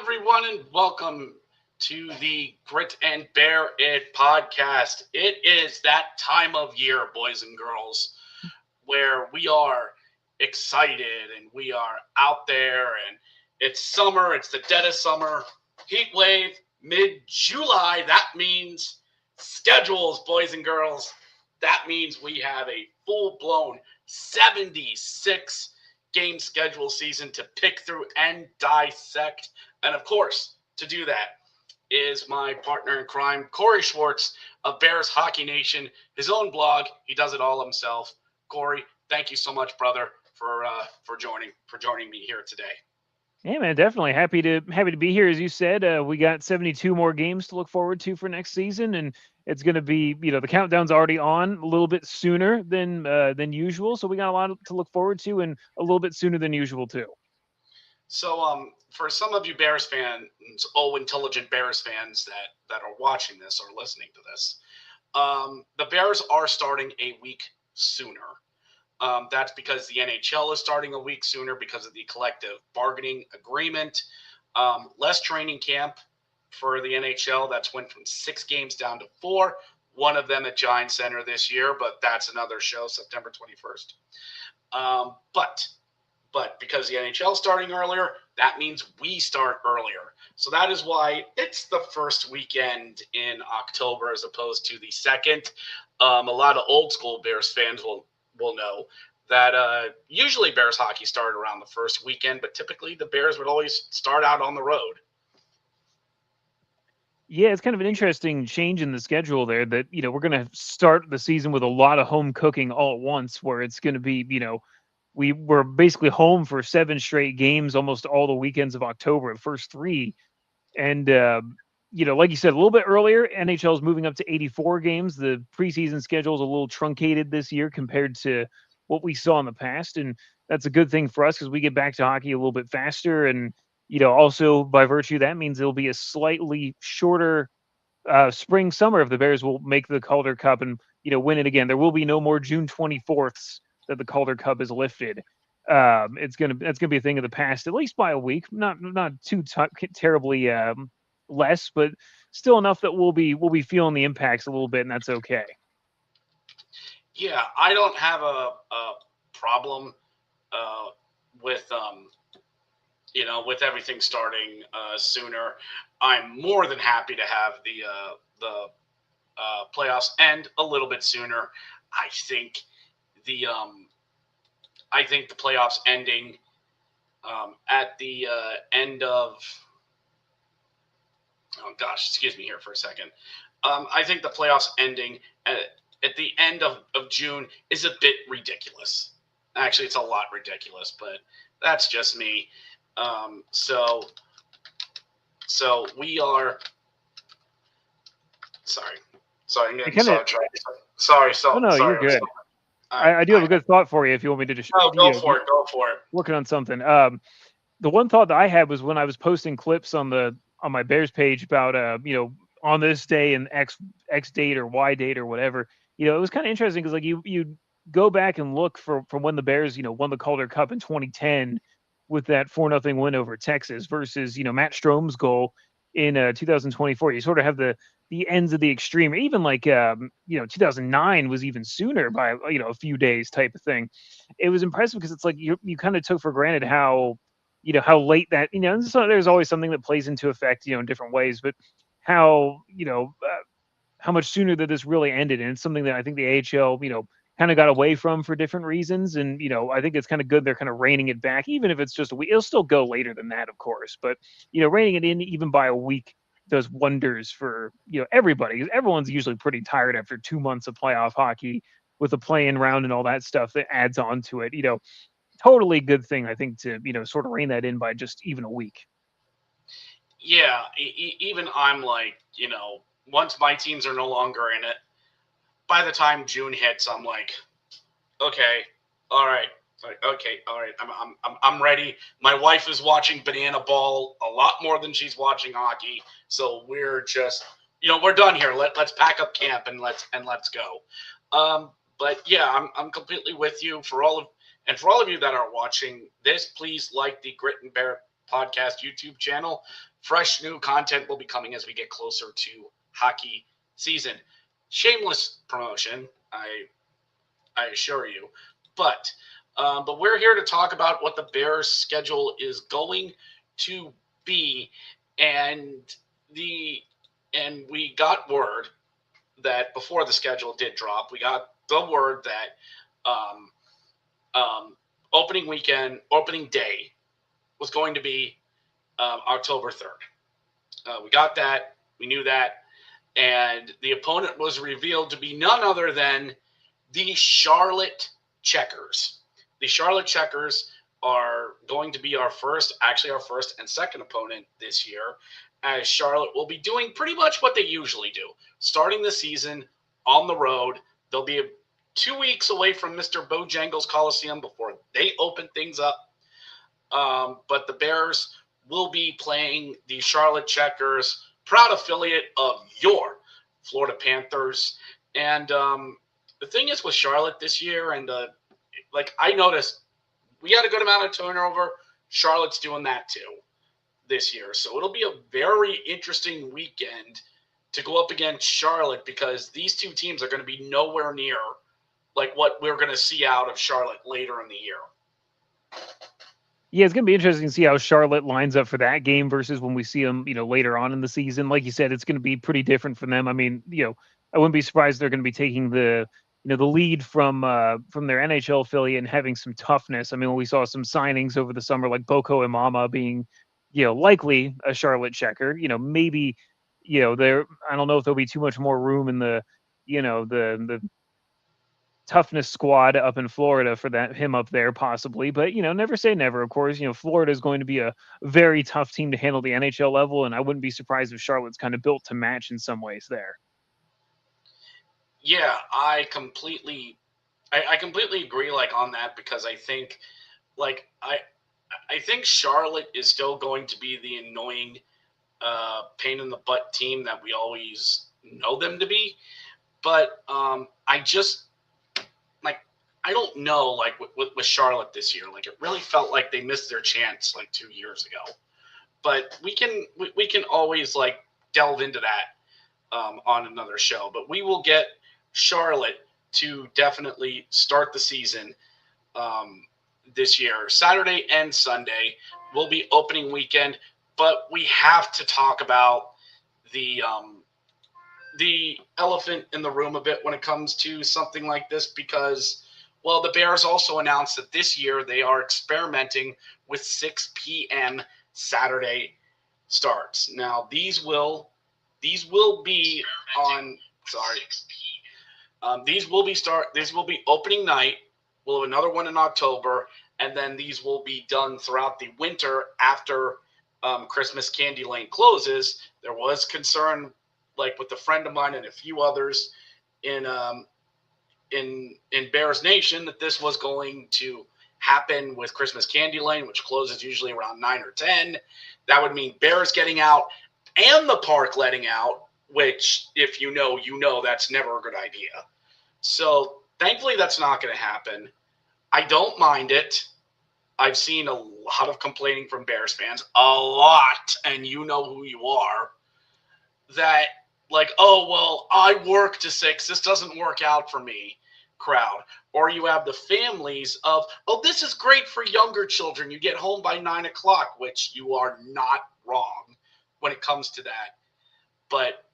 everyone, and welcome to the Grit and Bear It podcast. It is that time of year, boys and girls, where we are excited and we are out there, and it's summer, it's the dead of summer, heat wave, mid July. That means schedules, boys and girls. That means we have a full blown 76 game schedule season to pick through and dissect. And of course, to do that is my partner in crime, Corey Schwartz of Bears Hockey Nation, his own blog. He does it all himself. Corey, thank you so much, brother, for joining me here today. Yeah, man, definitely happy to be here. As you said, we got 72 more games to look forward to for next season, and it's going to be, the countdown's already on a little bit sooner than usual. So we got a lot to look forward to, and a little bit sooner than usual too. So, for some of you Bears fans, intelligent Bears fans that are watching this or listening to this, the Bears are starting a week sooner. That's because the NHL is starting a week sooner because of the collective bargaining agreement. Less training camp for the NHL. That's went from 6 games down to 4. One of them at Giant Center this year, but that's another show, September 21st. But because the NHL is starting earlier, that means we start earlier. So that is why it's the first weekend in October as opposed to the second. A lot of old school Bears fans will know that usually Bears hockey started around the first weekend, but typically the Bears would always start out on the road. Yeah, it's kind of an interesting change in the schedule there that, we're going to start the season with a lot of home cooking all at once, where it's going to be, we were basically home for 7 straight games, almost all the weekends of October, the first 3. And, like you said, a little bit earlier, NHL is moving up to 84 games. The preseason schedule is a little truncated this year compared to what we saw in the past. And that's a good thing for us because we get back to hockey a little bit faster. And, also by virtue, that means it'll be a slightly shorter spring summer if the Bears will make the Calder Cup and, win it again. There will be no more June 24th that the Calder Cup is lifted. That's gonna be a thing of the past, at least by a week. Not too terribly less, but still enough that we'll be feeling the impacts a little bit, and that's okay. Yeah, I don't have a problem uh, with with everything starting sooner. I'm more than happy to have the playoffs end a little bit sooner. I think the playoffs ending at the end of excuse me here for a second. I think the playoffs ending at the end of June is a bit ridiculous. Actually, it's a lot ridiculous, but that's just me. So we are. Sorry, I'm getting sidetracked. Sorry. Oh no, you're good. I do have a good thought for you if you want me to just. Go for it. Working on something. The one thought that I had was when I was posting clips on my Bears page about on this day and X date or Y date or whatever. It was kind of interesting because like you go back and look from when the Bears won the Calder Cup in 2010 with that 4-0 win over Texas versus Matt Strome's goal in 2024. You sort of have the ends of the extreme. Or even like 2009 was even sooner by a few days type of thing. It was impressive because it's like you kind of took for granted how how late that so there's always something that plays into effect in different ways, but how how much sooner that this really ended. And it's something that I think the AHL kind of got away from for different reasons. And I think it's kind of good they're kind of reining it back, even if it's just a week. It'll still go later than that, of course, but reining it in even by a week does wonders for everybody. Everyone's usually pretty tired after 2 months of playoff hockey with the play-in round and all that stuff that adds on to it. Totally good thing, I think, to sort of rein that in by just even a week. Yeah, even I'm like, once my teams are no longer in it, by the time June hits, I'm like, okay, all right, I'm ready. My wife is watching Banana Ball a lot more than she's watching hockey, so we're just, we're done here. Let's pack up camp and let's go. But yeah, I'm completely with you. For all of you that are watching this, please like the Grit and Bear podcast YouTube channel. Fresh new content will be coming as we get closer to hockey season. Shameless promotion, I assure you. But but we're here to talk about what the Bears' schedule is going to be, and the and we got word that before the schedule did drop, we got the word that opening day was going to be October 3rd. We got that. We knew that. And the opponent was revealed to be none other than the Charlotte Checkers. The Charlotte Checkers are going to be our first and second opponent this year, as Charlotte will be doing pretty much what they usually do. Starting the season on the road, they'll be 2 weeks away from Mr. Bojangles Coliseum before they open things up. But the Bears will be playing the Charlotte Checkers, proud affiliate of your Florida Panthers. And the thing is with Charlotte this year, and I noticed we had a good amount of turnover. Charlotte's doing that too this year. So it'll be a very interesting weekend to go up against Charlotte, because these two teams are going to be nowhere near like what we're going to see out of Charlotte later in the year. Yeah, it's going to be interesting to see how Charlotte lines up for that game versus when we see them, later on in the season. Like you said, it's going to be pretty different for them. I mean, I wouldn't be surprised they're going to be taking the lead from their NHL affiliate and having some toughness. I mean, when we saw some signings over the summer, like Boko Imama being, likely a Charlotte Checker, maybe, there. I don't know if there'll be too much more room in the toughness squad up in Florida for him up there possibly, but never say never. Of course, Florida is going to be a very tough team to handle the NHL level, and I wouldn't be surprised if Charlotte's kind of built to match in some ways there. Yeah, I completely agree on that, because I think I think Charlotte is still going to be the annoying pain in the butt team that we always know them to be, but I just I don't know, with Charlotte this year, it really felt like they missed their chance 2 years ago. But we can always delve into that on another show. But we will get Charlotte to definitely start the season this year. Saturday and Sunday will be opening weekend, but we have to talk about the elephant in the room a bit when it comes to something like this, because the Bears also announced that this year they are experimenting with 6 p.m. Saturday starts. Now these will be on. Sorry. These will be opening night. We'll have another one in October, and then these will be done throughout the winter after Christmas Candy Lane closes. There was concern, with a friend of mine and a few others in Bears Nation, that this was going to happen with Christmas Candy Lane, which closes usually around 9 or 10. That would mean Bears getting out and the park letting out, which, if you know, that's never a good idea. So thankfully that's not going to happen. I don't mind it. I've seen a lot of complaining from Bears fans, a lot, and you know who you are, that I work to 6, this doesn't work out for me crowd. Or you have the families of, this is great for younger children, you get home by 9 o'clock, which you are not wrong when it comes to that, but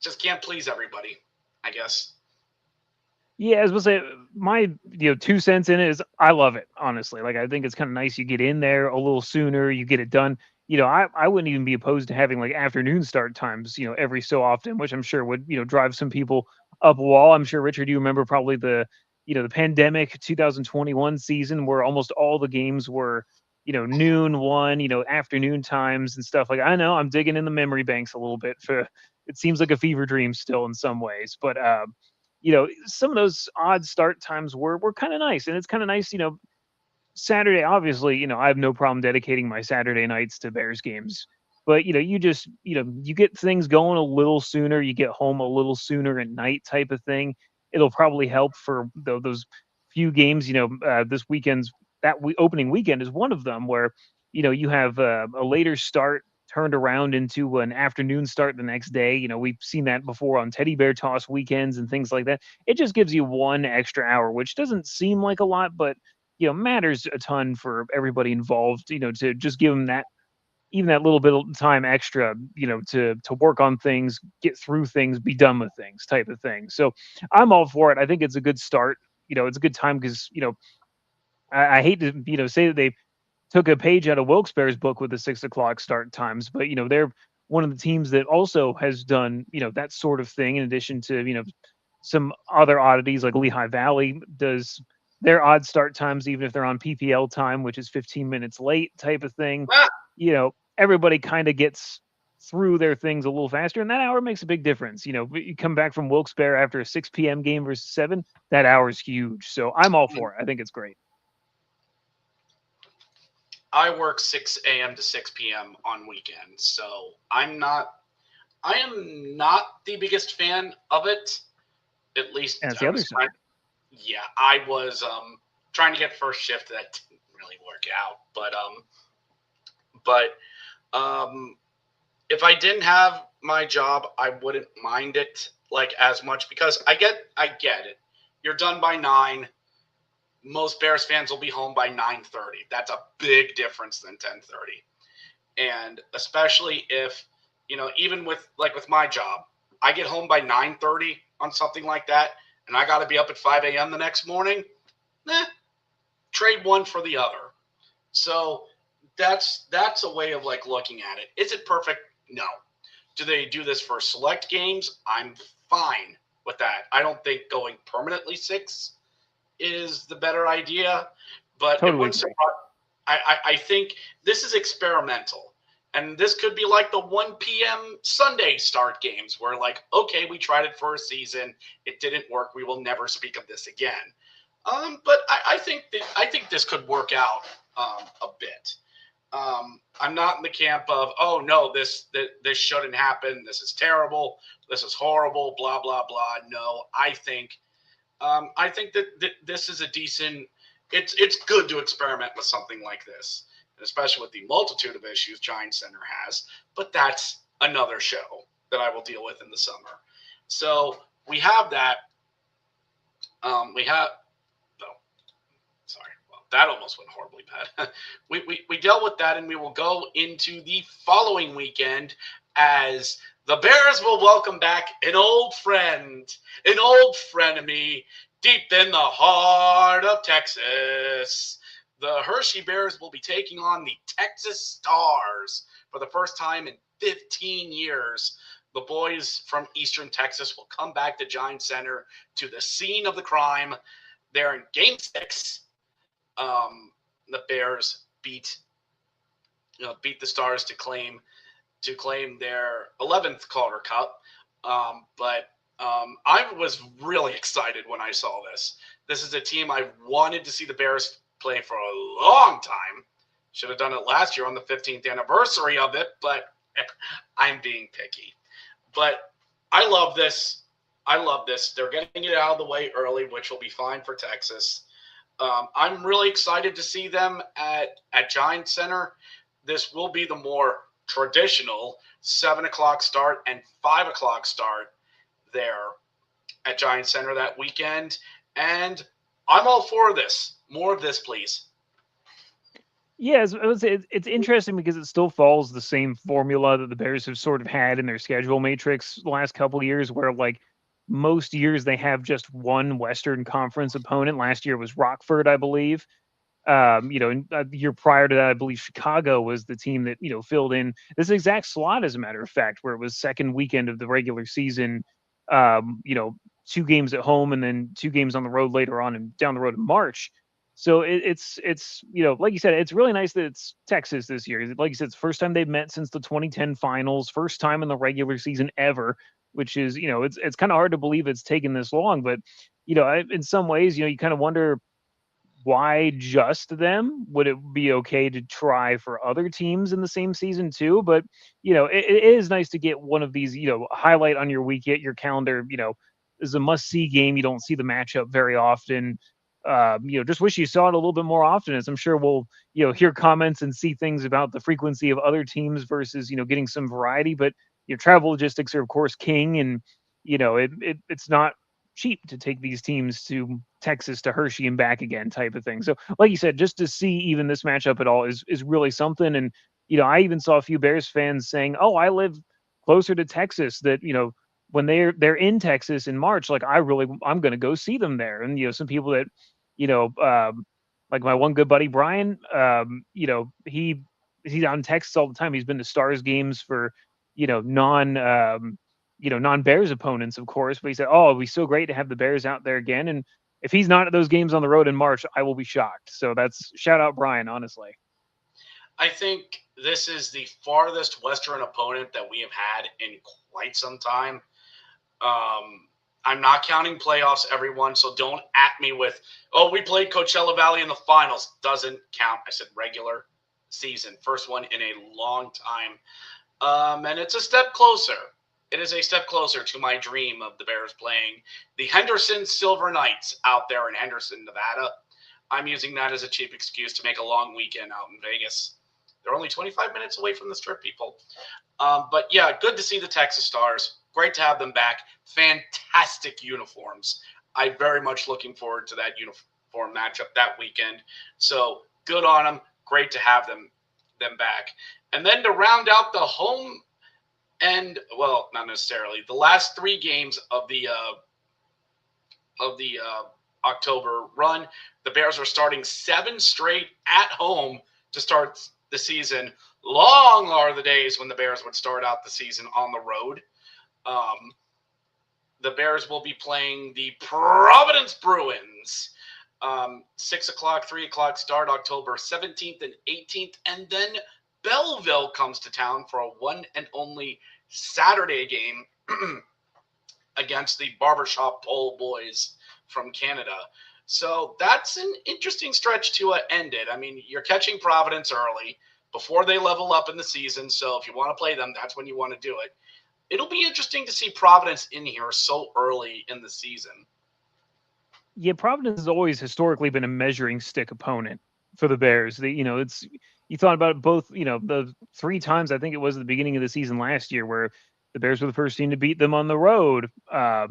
just can't please everybody, I guess. Yeah, I was going to say, my 2 cents in it is I love it, honestly. I think it's kind of nice you get in there a little sooner, you get it done. I wouldn't even be opposed to having afternoon start times, every so often, which I'm sure would, drive some people up a wall. I'm sure, Richard, you remember probably the pandemic 2021 season where almost all the games were, noon, 1, afternoon times and stuff. I know I'm digging in the memory banks a little bit for, it seems like a fever dream still in some ways, but, some of those odd start times were kind of nice. And it's kind of nice, Saturday, obviously, I have no problem dedicating my Saturday nights to Bears games. But, you just, you get things going a little sooner, you get home a little sooner at night type of thing. It'll probably help for those few games, this weekend's, opening weekend is one of them where, you have a later start turned around into an afternoon start the next day. We've seen that before on teddy bear toss weekends and things like that. It just gives you 1 extra hour, which doesn't seem like a lot, but matters a ton for everybody involved. To just give them that, even that little bit of time extra, to work on things, get through things, be done with things, type of thing. So I'm all for it. I think it's a good start. It's a good time because I hate to say that they took a page out of Wilkes-Barre's book with the 6 o'clock start times, but they're one of the teams that also has done that sort of thing. In addition to some other oddities, like Lehigh Valley does their odd start times, even if they're on PPL time, which is 15 minutes late, type of thing. Ah, Everybody kind of gets through their things a little faster, and that hour makes a big difference. You come back from Wilkes-Barre after a 6 p.m. game versus 7, that hour is huge. So I'm all for it. I think it's great. I work 6 a.m. to 6 p.m. on weekends, so I am not the biggest fan of it. At least And it's the other side. Yeah, I was trying to get first shift. That didn't really work out, but if I didn't have my job, I wouldn't mind it like as much because I get it. You're done by 9. Most Bears fans will be home by 9:30. That's a big difference than 10:30. And especially if, even with my job, I get home by 9:30 on something like that, and I got to be up at 5 a.m. the next morning, trade one for the other. So that's a way of looking at it. Is it perfect? No. Do they do this for select games? I'm fine with that. I don't think going permanently 6 is the better idea, but Totally it wouldn't surprise. I think this is experimental, and this could be like the 1 p.m. Sunday start games where okay, we tried it for a season, it didn't work, we will never speak of this again. But I think this could work out a bit. I'm not in the camp of, oh no, this shouldn't happen, this is terrible, this is horrible, blah blah blah. No, I think that this is a decent. It's good to experiment with something like this, especially with the multitude of issues Giants Center has. But that's another show that I will deal with in the summer. So we have that. We have. Oh, sorry. Well, that almost went horribly bad. we dealt with that, and we will go into the following weekend as the Bears will welcome back an old friend, an old frenemy, deep in the heart of Texas. The Hershey Bears will be taking on the Texas Stars for the first time in 15 years. The boys from Eastern Texas will come back to Giants Center, to the scene of the crime. They're in Game 6. The Bears beat the Stars to claim their 11th Calder Cup. But I was really excited when I saw this. This is a team I wanted to see the Bears play for a long time. Should have done it last year on the 15th anniversary of it, but I'm being picky. But I love this. They're getting it out of the way early, which will be fine for Texas. I'm really excited to see them at Giants Center. This will be the more traditional 7 o'clock start and 5 o'clock start there at Giants Center that weekend. And I'm all for this. More of this, please. Yeah, it's interesting because it still follows the same formula that the Bears have sort of had in their schedule matrix the last couple of years, where most years they have just one Western Conference opponent. Last year was Rockford, I believe. And the year prior to that, I believe Chicago was the team that filled in this exact slot, as a matter of fact, where it was second weekend of the regular season. 2 games at home and then 2 games on the road later on and down the road in March. So it's like you said, it's really nice that it's Texas this year. Like you said, it's the first time they've met since the 2010 finals, first time in the regular season ever, which is, it's kind of hard to believe it's taken this long. But, in some ways, you kind of wonder why just them. Would it be okay to try for other teams in the same season too? But, it is nice to get one of these, highlight on your week, your calendar, is a must-see game. You don't see the matchup very often. just wish you saw it a little bit more often. As I'm sure we'll, hear comments and see things about the frequency of other teams versus, getting some variety. But travel logistics are of course king, and it's not cheap to take these teams to Texas to Hershey and back again type of thing. So, like you said, just to see even this matchup at all is really something. And I even saw a few Bears fans saying, "Oh, I live closer to Texas. That when they're in Texas in March, like I'm going to go see them there." And some people that you know, like my one good buddy Brian, he's out in Texas all the time. He's been to Stars games for non non Bears opponents, of course. But he said, "Oh, it'd be so great to have the Bears out there again." And if he's not at those games on the road in March, I will be shocked. So that's shout out Brian, honestly. I think this is the farthest Western opponent that we have had in quite some time. I'm not counting playoffs, everyone, so don't at me with, oh, we played Coachella Valley in the finals. Doesn't count. I said regular season. First one in a long time. And it's a step closer. It is a step closer to my dream of the Bears playing the Henderson Silver Knights out there in Henderson, Nevada. I'm using that as a cheap excuse to make a long weekend out in Vegas. They're only 25 minutes away from the Strip, people. But yeah, good to see the Texas Stars. Great to have them back. Fantastic uniforms. I'm very much looking forward to that uniform matchup that weekend. So good on them. Great to have them back. And then to round out the home and, well, not necessarily, the last 3 games of the October run, the Bears are starting 7 straight at home to start the season. Long are the days when the Bears would start out the season on the road. The Bears will be playing the Providence Bruins. 6 o'clock, 3 o'clock start October 17th and 18th. And then Belleville comes to town for a one and only Saturday game against the Barbershop Pole Boys from Canada. So that's an interesting stretch to end it. I mean, you're catching Providence early before they level up in the season. So if you want to play them, that's when you want to do it. It'll be interesting to see Providence in here so early in the season. Yeah, Providence has always historically been a measuring stick opponent for the Bears. It's you thought about it both, the 3 times I think it was at the beginning of the season last year where the Bears were the first team to beat them on the road. That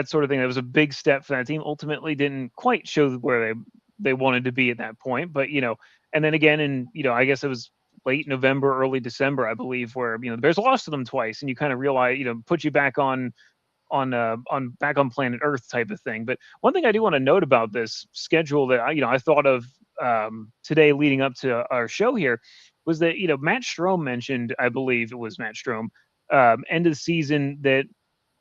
sort of thing. That was a big step for that team. Ultimately didn't quite show where they wanted to be at that point. But, and then again in, I guess it was late November, early December, I believe, where, the Bears lost to them twice, and you kind of realize, put you back on back on planet Earth type of thing. But one thing I do want to note about this schedule that I thought of today leading up to our show here was that Matt Strome mentioned, I believe it was Matt Strome, end of the season, that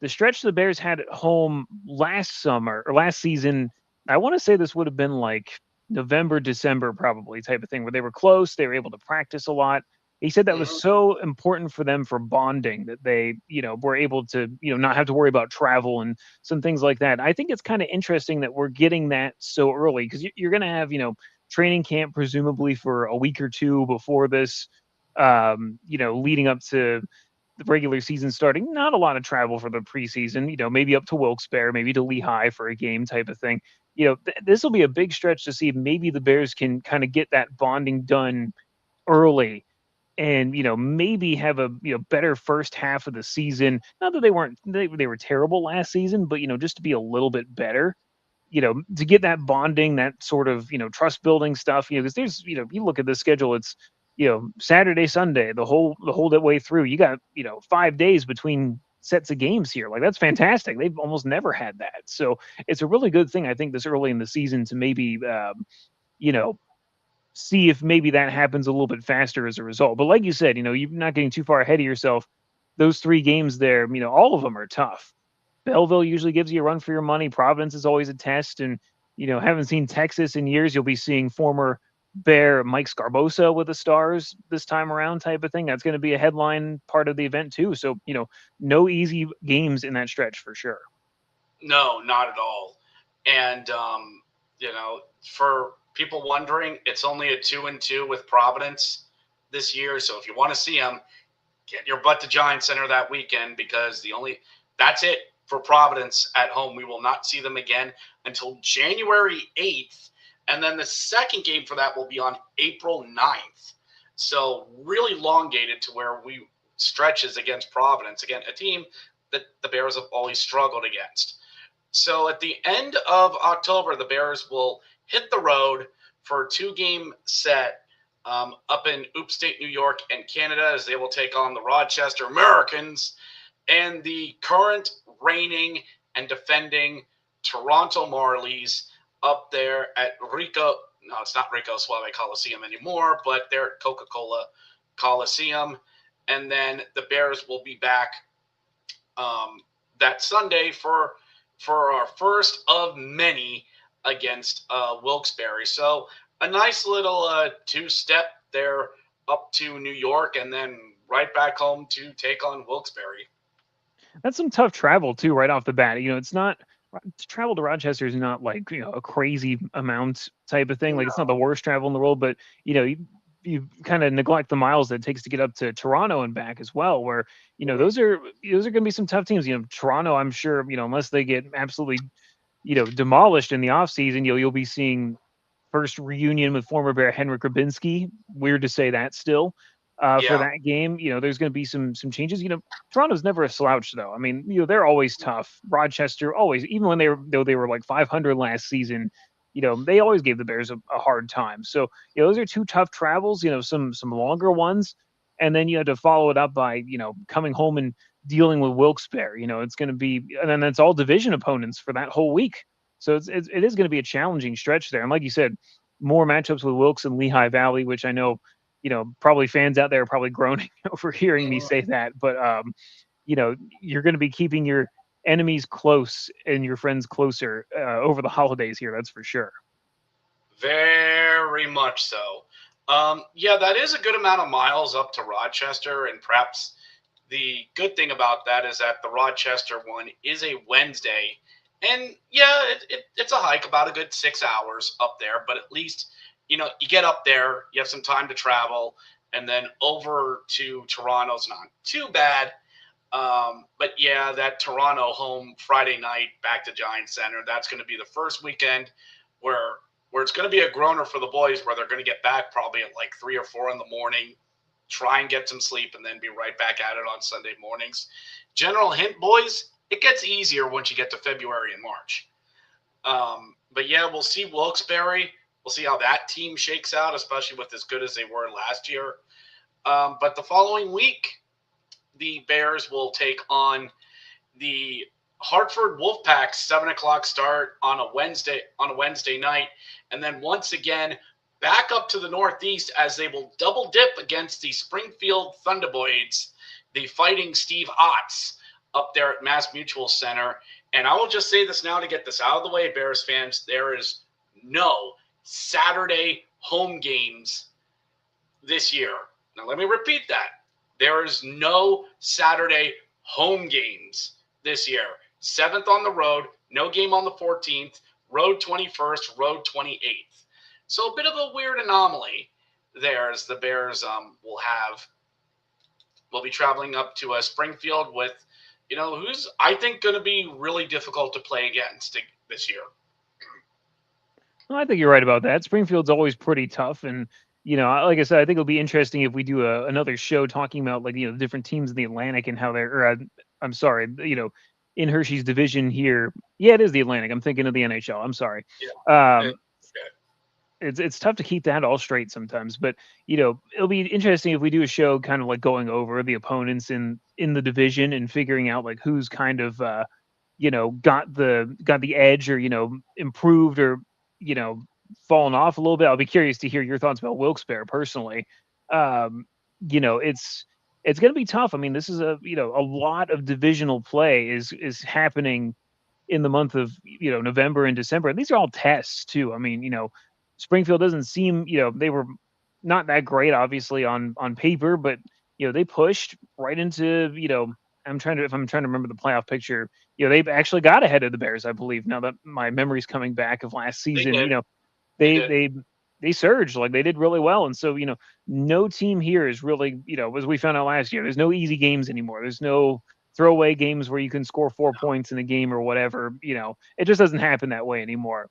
the stretch the Bears had at home last summer or last season, I want to say this would have been like November, December, probably type of thing, where they were close, they were able to practice a lot. He said that was so important for them for bonding that they, were able to, not have to worry about travel and some things like that. I think it's kind of interesting that we're getting that so early because you're going to have, training camp presumably for a week or 2 before this, leading up to the regular season starting. Not a lot of travel for the preseason, maybe up to Wilkes-Barre, maybe to Lehigh for a game type of thing. This will be a big stretch to see if maybe the Bears can kind of get that bonding done early and maybe have a better first half of the season. Not that they were terrible last season, but just to be a little bit better, to get that bonding, that sort of trust building stuff. Because there's you look at the schedule, it's Saturday, Sunday, the whole way through. You got 5 days between sets of games here. Like that's fantastic. They've almost never had that, so it's a really good thing I think this early in the season to maybe see if maybe that happens a little bit faster as a result. But like you said, you're not getting too far ahead of yourself. Those 3 games there, all of them are tough. Belleville usually gives you a run for your money. Providence is always a test. And, haven't seen Texas in years. You'll be seeing former Bear Mike Scarbosa with the Stars this time around type of thing. That's going to be a headline part of the event too. So, no easy games in that stretch for sure. No, not at all. And, for people wondering, it's only a 2-2 with Providence this year. So if you want to see them, get your butt to Giant Center that weekend because that's it. for Providence at home. We will not see them again until January 8th. And then the second game for that will be on April 9th. So really elongated to where we stretches against Providence. Again, a team that the Bears have always struggled against. So at the end of October, the Bears will hit the road for a 2-game set up in upstate New York and Canada, as they will take on the Rochester Americans and the current reigning and defending Toronto Marlies up there at Rico. No, it's not Rico Suave Coliseum anymore, but they're at Coca-Cola Coliseum. And then the Bears will be back that Sunday for our first of many against Wilkes-Barre. So a nice little 2-step there up to New York and then right back home to take on Wilkes-Barre. That's some tough travel too, right off the bat. It's not to travel to Rochester is not like a crazy amount type of thing. Like it's not the worst travel in the world, but you kind of neglect the miles that it takes to get up to Toronto and back as well. Where those are going to be some tough teams. Toronto, I'm sure unless they get absolutely demolished in the offseason, you'll be seeing first reunion with former Bear Henrik Grabinski. Weird to say that still. For that game, there's going to be some changes. Toronto's never a slouch, though. I mean, they're always tough. Rochester always, even when they were like 500 last season, they always gave the Bears a hard time. So those are two tough travels. Some longer ones, and then you have to follow it up by coming home and dealing with Wilkes-Barre. It's going to be, and then it's all division opponents for that whole week. So it is going to be a challenging stretch there. And like you said, more matchups with Wilkes and Lehigh Valley, which I know. Probably fans out there are probably groaning over hearing me say that, but you're going to be keeping your enemies close and your friends closer over the holidays here. That's for sure. Very much so. That is a good amount of miles up to Rochester, and perhaps the good thing about that is that the Rochester one is a Wednesday, and it's a hike, about a good 6 hours up there, but at least you get up there, you have some time to travel, and then over to Toronto's not too bad. But that Toronto home Friday night back to Giant Center, that's going to be the first weekend where it's going to be a groaner for the boys, where they're going to get back probably at like 3 or 4 in the morning, try and get some sleep, and then be right back at it on Sunday mornings. General hint, boys, it gets easier once you get to February and March. But we'll see Wilkes-Barre. We'll see how that team shakes out, especially with as good as they were last year. But the following week, the Bears will take on the Hartford Wolfpack, 7:00 start on a Wednesday night, and then once again back up to the Northeast as they will double dip against the Springfield Thunderboys, the Fighting Steve Otts, up there at Mass Mutual Center. And I will just say this now to get this out of the way, Bears fans: there is no Saturday home games this year. Now, let me repeat that. There is no Saturday home games this year. 7th on the road, no game on the 14th, road 21st, road 28th. So a bit of a weird anomaly there, as the Bears will be traveling up to Springfield with, who's, I think, going to be really difficult to play against this year. Well, I think you're right about that. Springfield's always pretty tough, and like I said, I think it'll be interesting if we do another show talking about the different teams in the Atlantic and how they're. I'm sorry, in Hershey's division here. Yeah, it is the Atlantic. I'm thinking of the NHL. I'm sorry. Yeah. It's tough to keep that all straight sometimes, but it'll be interesting if we do a show kind of like going over the opponents in the division and figuring out like who's kind of got the edge or improved or fallen off a little bit. I'll be curious to hear your thoughts about Wilkes-Barre personally. It's going to be tough. I mean, this is a lot of divisional play is happening in the month of November and December, and these are all tests too. I mean, Springfield doesn't seem they were not that great obviously on paper, but they pushed right into I'm trying to remember the playoff picture. They've actually got ahead of the Bears, I believe. Now that my memory's coming back of last season, they surged, like they did really well. And so, no team here is really, as we found out last year, there's no easy games anymore. There's no throwaway games where you can score 4 points in a game or whatever. It just doesn't happen that way anymore.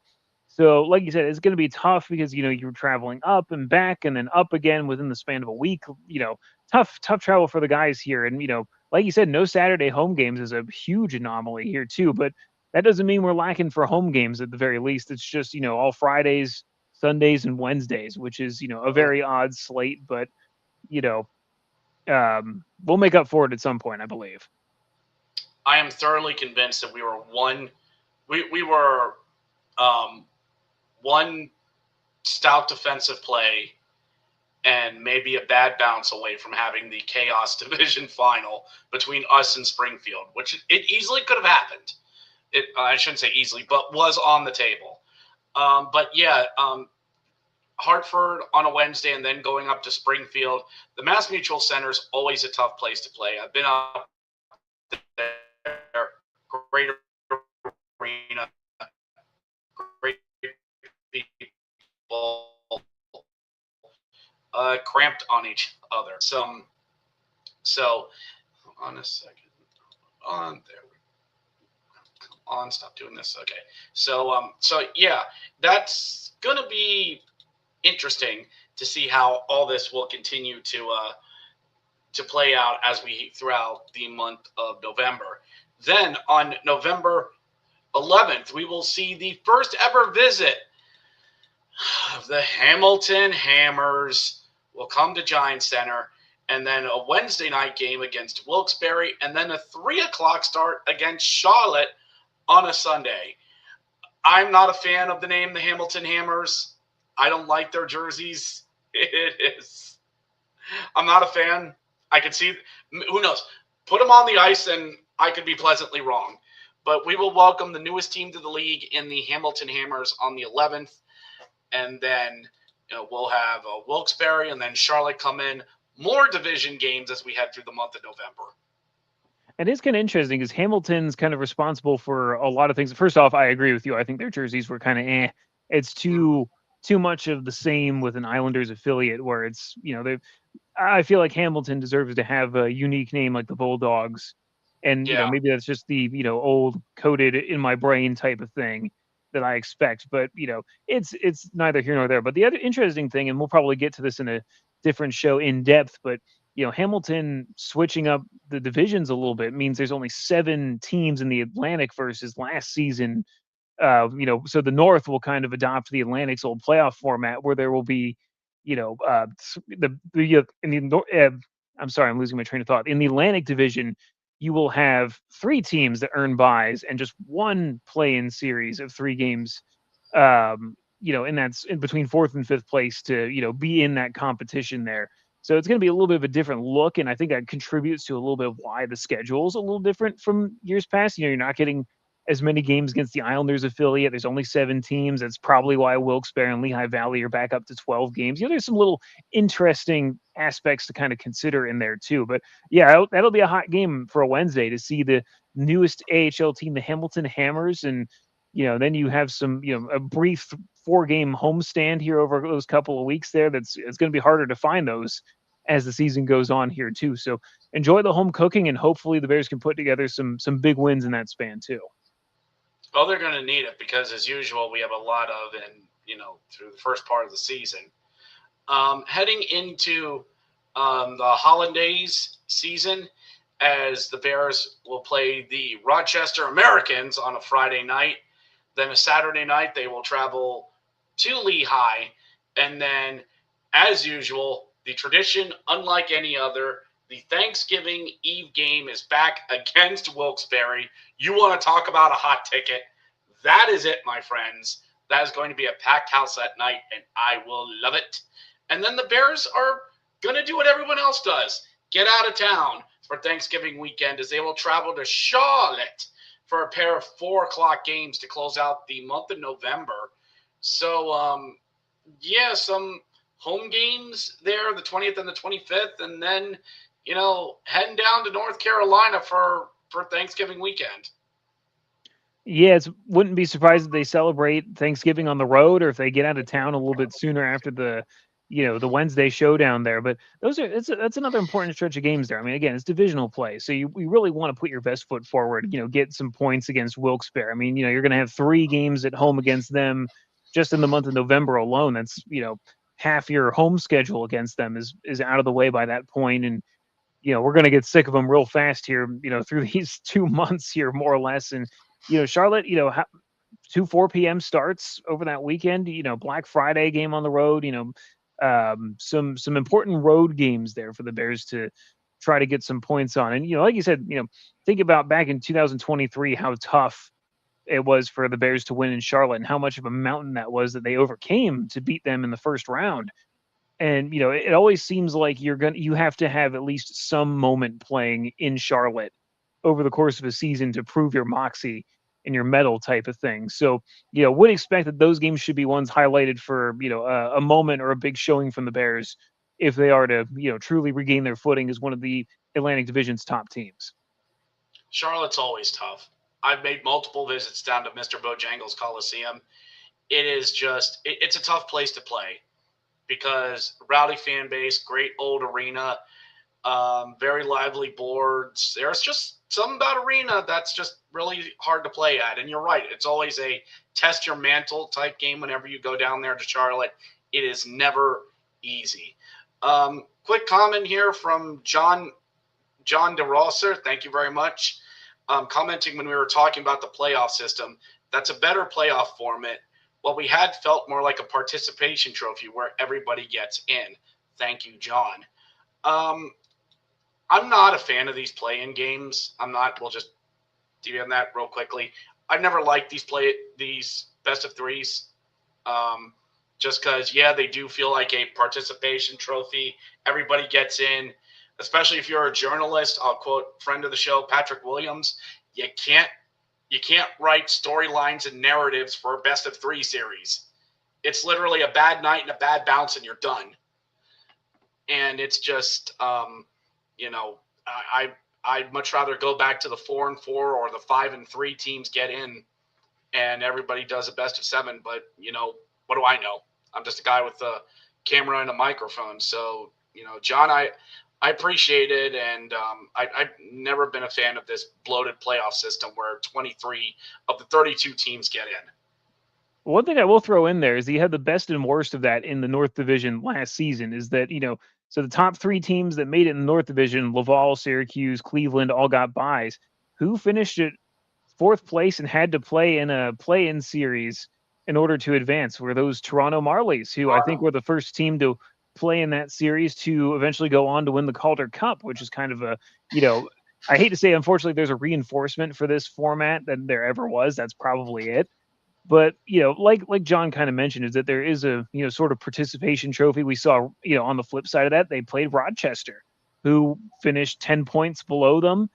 So, like you said, it's going to be tough because you're traveling up and back and then up again within the span of a week. Tough travel for the guys here, and like you said, no Saturday home games is a huge anomaly here too. But that doesn't mean we're lacking for home games at the very least. It's just all Fridays, Sundays, and Wednesdays, which is a very odd slate. But you know, we'll make up for it at some point, I believe. I am thoroughly convinced that we were um, one stout defensive play and maybe a bad bounce away from having the chaos division final between us and Springfield, which it easily could have happened. I shouldn't say easily, but was on the table. But yeah, Hartford on a Wednesday and then going up to Springfield. The Mass Mutual Center is always a tough place to play. I've been up there, great arena, great people, cramped on each other. So on a second. On there. Come on, stop doing this. Okay. So yeah, that's gonna be interesting to see how all this will continue to play out as we throughout the month of November. Then on November 11th, we will see the first ever visit of the Hamilton Hammers will come to Giant Center, and then a Wednesday night game against Wilkes-Barre, and then a 3:00 start against Charlotte on a Sunday. I'm not a fan of the name the Hamilton Hammers. I don't like their jerseys. It is. I'm not a fan. I could see, who knows, put them on the ice and I could be pleasantly wrong. But we will welcome the newest team to the league in the Hamilton Hammers on the 11th. And then we'll have Wilkes-Barre and then Charlotte come in. More division games as we head through the month of November. And it's kind of interesting because Hamilton's kind of responsible for a lot of things. First off, I agree with you. I think their jerseys were kind of It's too much of the same with an Islanders affiliate where it's, I feel like Hamilton deserves to have a unique name like the Bulldogs. And, maybe that's just the, old coded in my brain type of thing that I expect. But, it's neither here nor there. But the other interesting thing, and we'll probably get to this in a different show in depth, but Hamilton switching up the divisions a little bit means there's only 7 teams in the Atlantic versus last season. So the North will kind of adopt the Atlantic's old playoff format where there will be, I'm sorry, I'm losing my train of thought. In the Atlantic division, you will have 3 teams that earn buys and just one play-in series of 3 games. And that's in between 4th and 5th place to, be in that competition there. So it's going to be a little bit of a different look, and I think that contributes to a little bit of why the schedule is a little different from years past. You're not getting as many games against the Islanders affiliate. There's only 7 teams. That's probably why Wilkes-Barre and Lehigh Valley are back up to 12 games. There's some little interesting aspects to kind of consider in there too. But yeah, that'll be a hot game for a Wednesday to see the newest AHL team, the Hamilton Hammers, and then you have some, a brief 4-game homestand here over those couple of weeks there. It's going to be harder to find those as the season goes on here too. So enjoy the home cooking, and hopefully the Bears can put together some big wins in that span too. Well, they're going to need it because, as usual, we have a lot of, and through the first part of the season. Heading into the Hollandaise season, as the Bears will play the Rochester Americans on a Friday night. Then a Saturday night, they will travel to Lehigh. And then, as usual, the tradition, unlike any other, the Thanksgiving Eve game is back against Wilkes-Barre. You want to talk about a hot ticket? That is it, my friends. That is going to be a packed house that night, and I will love it. And then the Bears are going to do what everyone else does. Get out of town for Thanksgiving weekend as they will travel to Charlotte for a pair of 4:00 games to close out the month of November. So, some home games there, the 20th and the 25th, and then, heading down to North Carolina for Thanksgiving weekend. Yeah, wouldn't be surprised if they celebrate Thanksgiving on the road or if they get out of town a little bit sooner after the the Wednesday showdown there. But that's another important stretch of games there. I mean, again, it's divisional play, so you really want to put your best foot forward. Get some points against Wilkes-Barre. I mean, you're going to have 3 games at home against them just in the month of November alone. That's half your home schedule against them is out of the way by that point, and we're going to get sick of them real fast here. Through these 2 months here, more or less, and Charlotte, 2 4 p.m. starts over that weekend. Black Friday game on the road. Some important road games there for the Bears to try to get some points on. And like you said, think about back in 2023 how tough it was for the Bears to win in Charlotte and how much of a mountain that was that they overcame to beat them in the first round. And it always seems like you have to have at least some moment playing in Charlotte over the course of a season to prove your moxie and your medal type of thing. So, would expect that those games should be ones highlighted for, a moment or a big showing from the Bears if they are to, truly regain their footing as one of the Atlantic Division's top teams. Charlotte's always tough. I've made multiple visits down to Mr. Bojangles Coliseum. It is just, it's a tough place to play because rowdy fan base, great old arena, very lively boards. There's just something about arena that's just really hard to play at. And you're right. It's always a test your mantle type game whenever you go down there to Charlotte. It is never easy. Quick comment here from John DeRosser. Thank you very much. Commenting when we were talking about the playoff system, that's a better playoff format. What we had felt more like a participation trophy where everybody gets in. Thank you, John. I'm not a fan of these play-in games. I'm not. We'll just do on that real quickly. I've never liked these best of threes. Just because, they do feel like a participation trophy. Everybody gets in, especially if you're a journalist. I'll quote friend of the show, Patrick Williams. You can't write storylines and narratives for a best of 3 series. It's literally a bad night and a bad bounce, and you're done. And it's just, I'd much rather go back to the 4-4 or the 5-3 teams get in, and everybody does a best of 7. But what do I know? I'm just a guy with a camera and a microphone. So John, I appreciate it, and I've never been a fan of this bloated playoff system where 23 of the 32 teams get in. One thing I will throw in there is you had the best and worst of that in the North Division last season. Is that so the top 3 teams that made it in the North Division, Laval, Syracuse, Cleveland, all got byes. Who finished at 4th place and had to play in a play-in series in order to advance? Were those Toronto Marlies, who I think were the first team to play in that series to eventually go on to win the Calder Cup, which is kind of a, I hate to say, unfortunately, there's a reinforcement for this format than there ever was. That's probably it. But, like John kind of mentioned, is that there is a, sort of participation trophy. We saw, on the flip side of that, they played Rochester, who finished 10 points below them,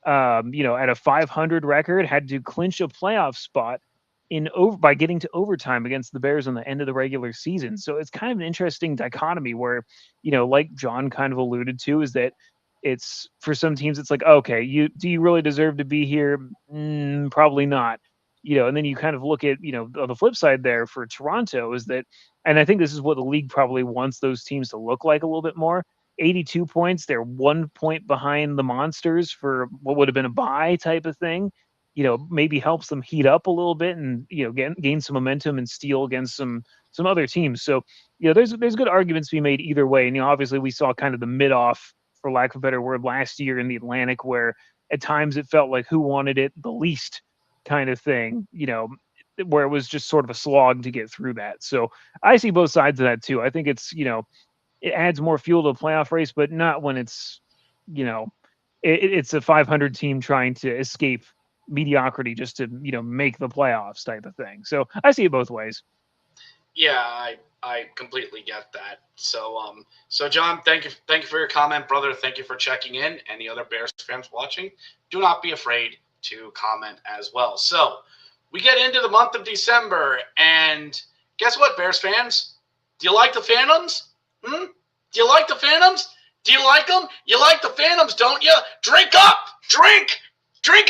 at a 500 record, had to clinch a playoff spot by getting to overtime against the Bears on the end of the regular season. So it's kind of an interesting dichotomy where, like John kind of alluded to, is that it's for some teams, it's like, okay, do you really deserve to be here? Probably not. And then you kind of look at, on the flip side there for Toronto is that, and I think this is what the league probably wants those teams to look like a little bit more. 82 points. They're 1 point behind the Monsters for what would have been a bye type of thing. Maybe helps them heat up a little bit and, gain some momentum and steal against some other teams. So, there's good arguments to be made either way. And, obviously we saw kind of the mid-off, for lack of a better word, last year in the Atlantic, where at times it felt like who wanted it the least kind of thing, where it was just sort of a slog to get through that. So I see both sides of that too. I think it's, it adds more fuel to the playoff race, but not when it's, it's a 500 team trying to escape mediocrity just to, make the playoffs type of thing. So I see it both ways. Yeah, I completely get that. So, so John, thank you for your comment, brother. Thank you for checking in. Any other Bears fans watching, do not be afraid to comment as well. So we get into the month of December, and guess what, Bears fans? Do you like the Phantoms? Do you like the Phantoms? Do you like them? You like the Phantoms, don't you? Drink up! Drink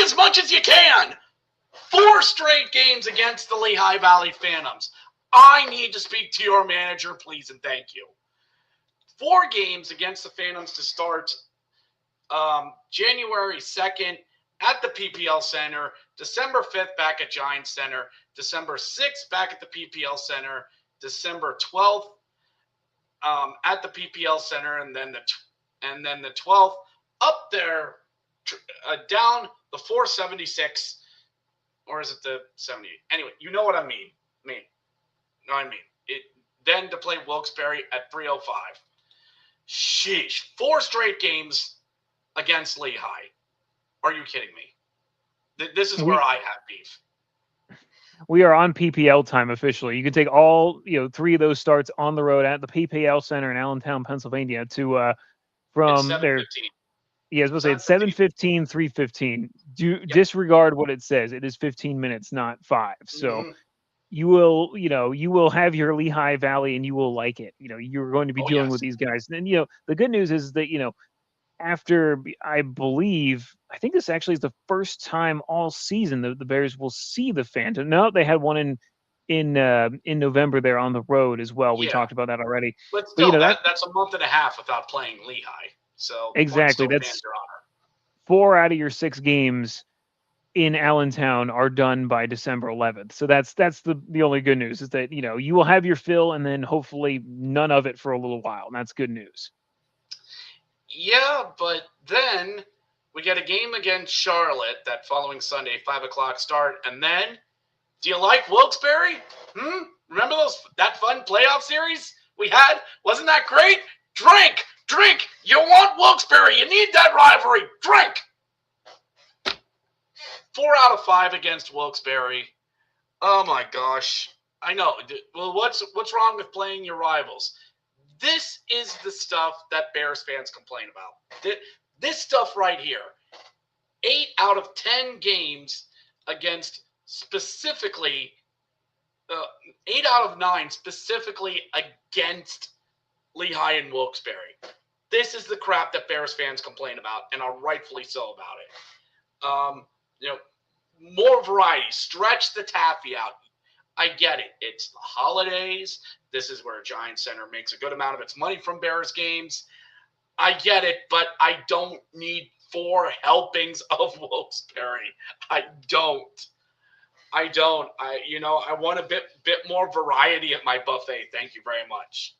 as much as you can! 4 straight games against the Lehigh Valley Phantoms. I need to speak to your manager, please and thank you. 4 games against the Phantoms to start January 2nd at the PPL Center, December 5th back at Giants Center, December 6th back at the PPL Center, December 12th at the PPL Center, and then the 12th up there down the 476, or is it the 78? Anyway, you know what I mean. Then to play Wilkes-Barre at 305. Sheesh. 4 straight games against Lehigh. Are you kidding me? This is where I have beef. We are on PPL time officially. You can take all 3 of those starts on the road at the PPL Center in Allentown, Pennsylvania to from there. Yeah, I was supposed to say it's 7:15, 3:15. Disregard what it says. It is 15 minutes, not 5. So you will have your Lehigh Valley and you will like it. You're going to be dealing with these guys. And the good news is that after I think this actually is the first time all season the Bears will see the Phantom. No, they had one in November there on the road as well. We talked about that already. But still, that's a month and a half without playing Lehigh. So exactly, that's 4 out of your 6 games in Allentown are done by December 11th. So that's the only good news is that you will have your fill and then hopefully none of it for a little while. And that's good news. Yeah, but then we get a game against Charlotte that following Sunday, 5 o'clock start, and then do you like Wilkes-Barre? Remember that fun playoff series we had? Wasn't that great? Drink! You want Wilkes-Barre. You need that rivalry. Drink! 4 out of 5 against Wilkes-Barre. Oh my gosh. I know. Well, what's wrong with playing your rivals? This is the stuff that Bears fans complain about. This stuff right here. 8 out of 10 games against specifically 8 out of 9 specifically against Lehigh and Wilkes-Barre. This is the crap that Bears fans complain about, and are rightfully so about it. More variety. Stretch the taffy out. I get it. It's the holidays. This is where Giants Center makes a good amount of its money from Bears games. I get it, but I don't need 4 helpings of Wilkes-Barre. I don't. I want a bit more variety at my buffet. Thank you very much.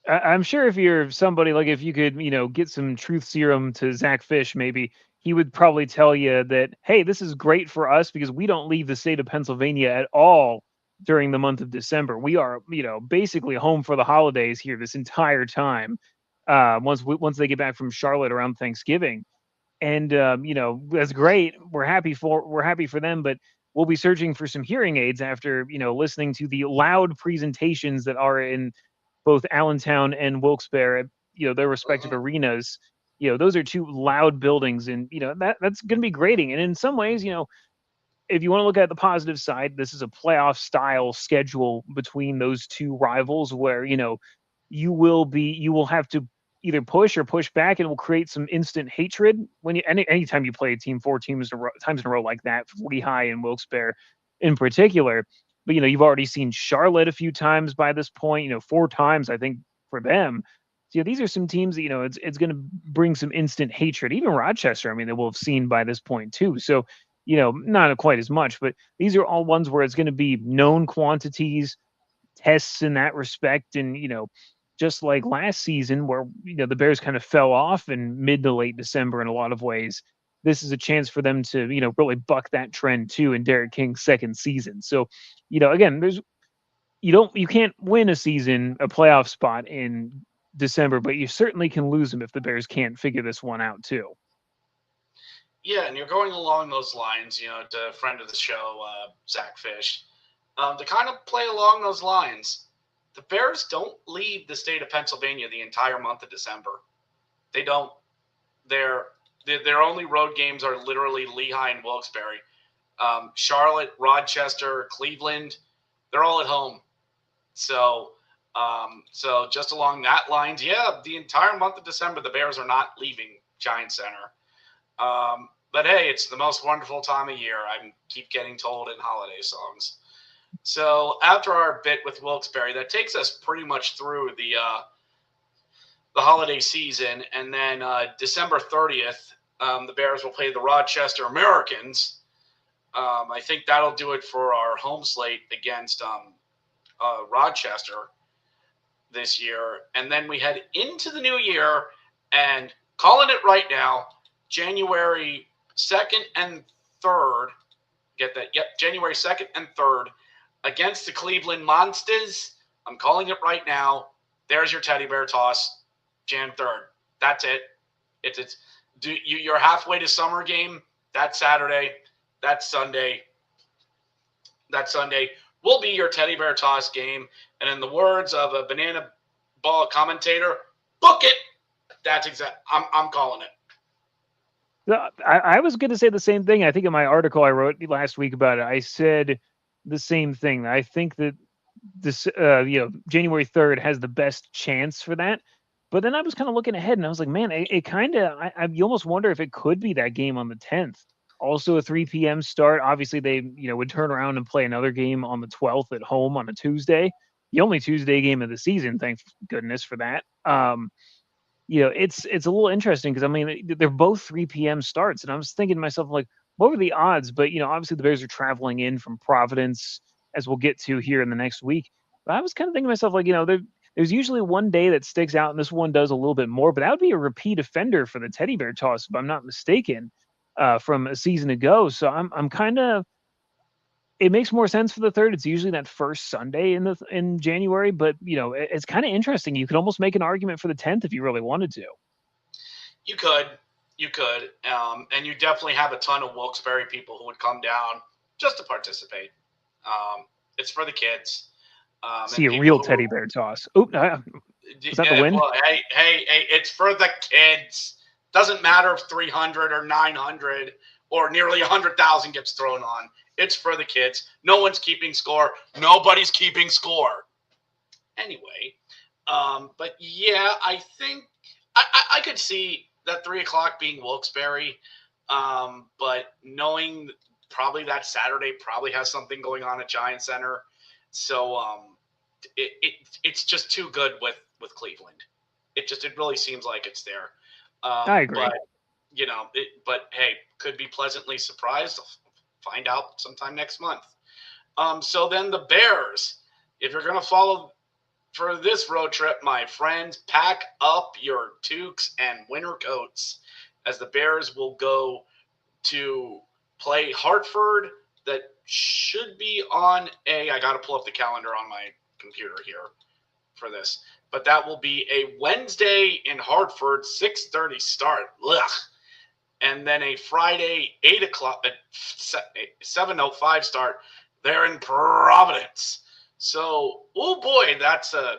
I'm sure if you're somebody like if you could, get some truth serum to Zach Fish, maybe he would probably tell you that, hey, this is great for us because we don't leave the state of Pennsylvania at all during the month of December. We are, basically home for the holidays here this entire time. Once they get back from Charlotte around Thanksgiving, and that's great. We're happy for them, but we'll be searching for some hearing aids after listening to the loud presentations that are in both Allentown and Wilkes-Barre, their respective arenas. Those are 2 loud buildings, and that's going to be grating. And in some ways, if you want to look at the positive side, this is a playoff style schedule between those 2 rivals where you will have to either push or push back, and it will create some instant hatred when anytime you play a team 4 times in a row like that, Lehigh and Wilkes-Barre in particular. But you've already seen Charlotte a few times by this point, 4 times I think for them. So these are some teams that it's going to bring some instant hatred. Even Rochester, they will have seen by this point too. So not quite as much, but these are all ones where it's going to be known quantities, tests in that respect, and just like last season where the Bears kind of fell off in mid to late December in a lot of ways. This is a chance for them to really buck that trend too in Derek King's second season. So again, you can't win a playoff spot in December, but you certainly can lose them if the Bears can't figure this one out too. Yeah, and you're going along those lines, to a friend of the show, Zach Fish, to kind of play along those lines. The Bears don't leave the state of Pennsylvania the entire month of December. They don't. Their only road games are literally Lehigh and Wilkes-Barre. Charlotte, Rochester, Cleveland, they're all at home. So just along that lines, the entire month of December, the Bears are not leaving Giants Center. But hey, it's the most wonderful time of year. I keep getting told in holiday songs. So after our bit with Wilkes-Barre, that takes us pretty much through the holiday season, and then December 30th, the Bears will play the Rochester Americans. I think that'll do it for our home slate against Rochester this year. And then we head into the new year and calling it right now, January 2nd and 3rd. Get that? Yep, January 2nd and 3rd against the Cleveland Monsters. I'm calling it right now. There's your teddy bear toss, Jan 3rd. That's it. You're halfway to summer game. That's Saturday. That's Sunday. That Sunday will be your teddy bear toss game. And in the words of a banana ball commentator, book it. That's exact. I'm calling it. I was going to say the same thing. I think in my article I wrote last week about it, I said the same thing. I think that this, January 3rd has the best chance for that. But then I was kind of looking ahead and I was like, man, it kind of, you almost wonder if it could be that game on the 10th. Also a 3 p.m. start. Obviously, they would turn around and play another game on the 12th at home on a Tuesday. The only Tuesday game of the season, thank goodness for that. It's a little interesting because I mean they're both 3 p.m. starts, and I was thinking to myself like, what were the odds? But obviously the Bears are traveling in from Providence, as we'll get to here in the next week. But I was kind of thinking to myself like, there's usually one day that sticks out, and this one does a little bit more. But that would be a repeat offender for the teddy bear toss, if I'm not mistaken, from a season ago. So I'm kind of. It makes more sense for the 3rd. It's usually that first Sunday in January, but it's kind of interesting. You could almost make an argument for the 10th if you really wanted to. You could, and you definitely have a ton of Wilkes-Barre people who would come down just to participate. It's for the kids. See a real teddy bear toss. Oop, was that the wind? Well, hey, it's for the kids. Doesn't matter if 300 or 900 or nearly 100,000 gets thrown on. It's for the kids. No one's keeping score. Nobody's keeping score. Anyway, but yeah, I think I could see that 3 o'clock being Wilkes-Barre, but knowing probably that Saturday probably has something going on at Giant Center, so it's just too good with Cleveland. It really seems like it's there. I agree. But hey, could be pleasantly surprised. Find out sometime next month. So then the Bears, if you're going to follow for this road trip, my friends, pack up your toques and winter coats as the Bears will go to play Hartford. That should be on I got to pull up the calendar on my computer here for this. But that will be a Wednesday in Hartford, 6:30 start. Ugh. And then a Friday 8 o'clock at 7:05 start there in Providence. So, oh boy, that's a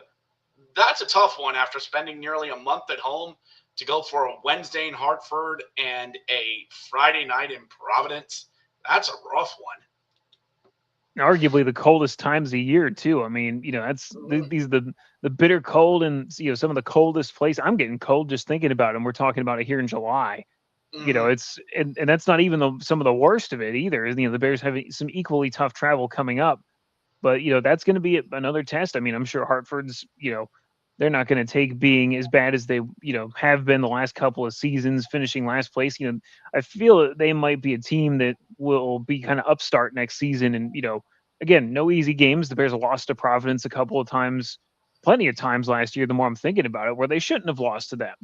tough one after spending nearly a month at home to go for a Wednesday in Hartford and a Friday night in Providence. That's a rough one. Arguably the coldest times of the year too. I mean, that's these are the bitter cold and some of the coldest places. I'm getting cold just thinking about it. And we're talking about it here in July. It's and that's not even some of the worst of it either. The Bears have some equally tough travel coming up, but that's going to be another test. I mean, I'm sure Hartford's they're not going to take being as bad as they have been the last couple of seasons, finishing last place. I feel that they might be a team that will be kind of upstart next season. And again, no easy games. The Bears lost to Providence a couple of times, plenty of times last year. The more I'm thinking about it, where they shouldn't have lost to them,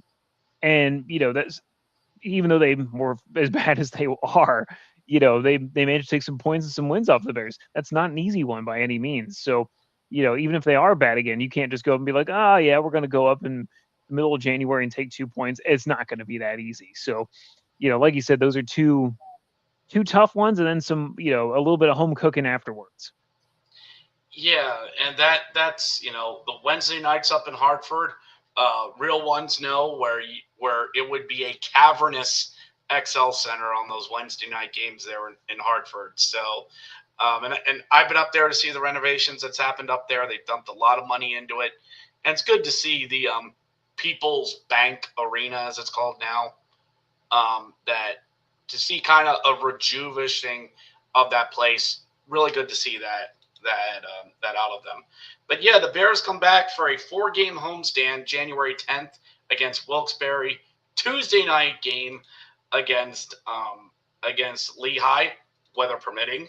and that's. Even though they were as bad as they are, they managed to take some points and some wins off the Bears. That's not an easy one by any means. So, even if they are bad again, you can't just go up and be like, oh yeah, we're going to go up in the middle of January and take 2 points. It's not going to be that easy. So, like you said, those are two tough ones, and then some, a little bit of home cooking afterwards. Yeah, and that's the Wednesday nights up in Hartford. Real ones know where it would be a cavernous XL Center on those Wednesday night games there in Hartford. So, and I've been up there to see the renovations that's happened up there. They dumped a lot of money into it, and it's good to see the People's Bank Arena, as it's called now. That to see kind of a rejuvenating of that place. Really good to see that out of them. But yeah, the Bears come back for a 4-game homestand January 10th against Wilkes-Barre. Tuesday night game against against Lehigh, weather permitting.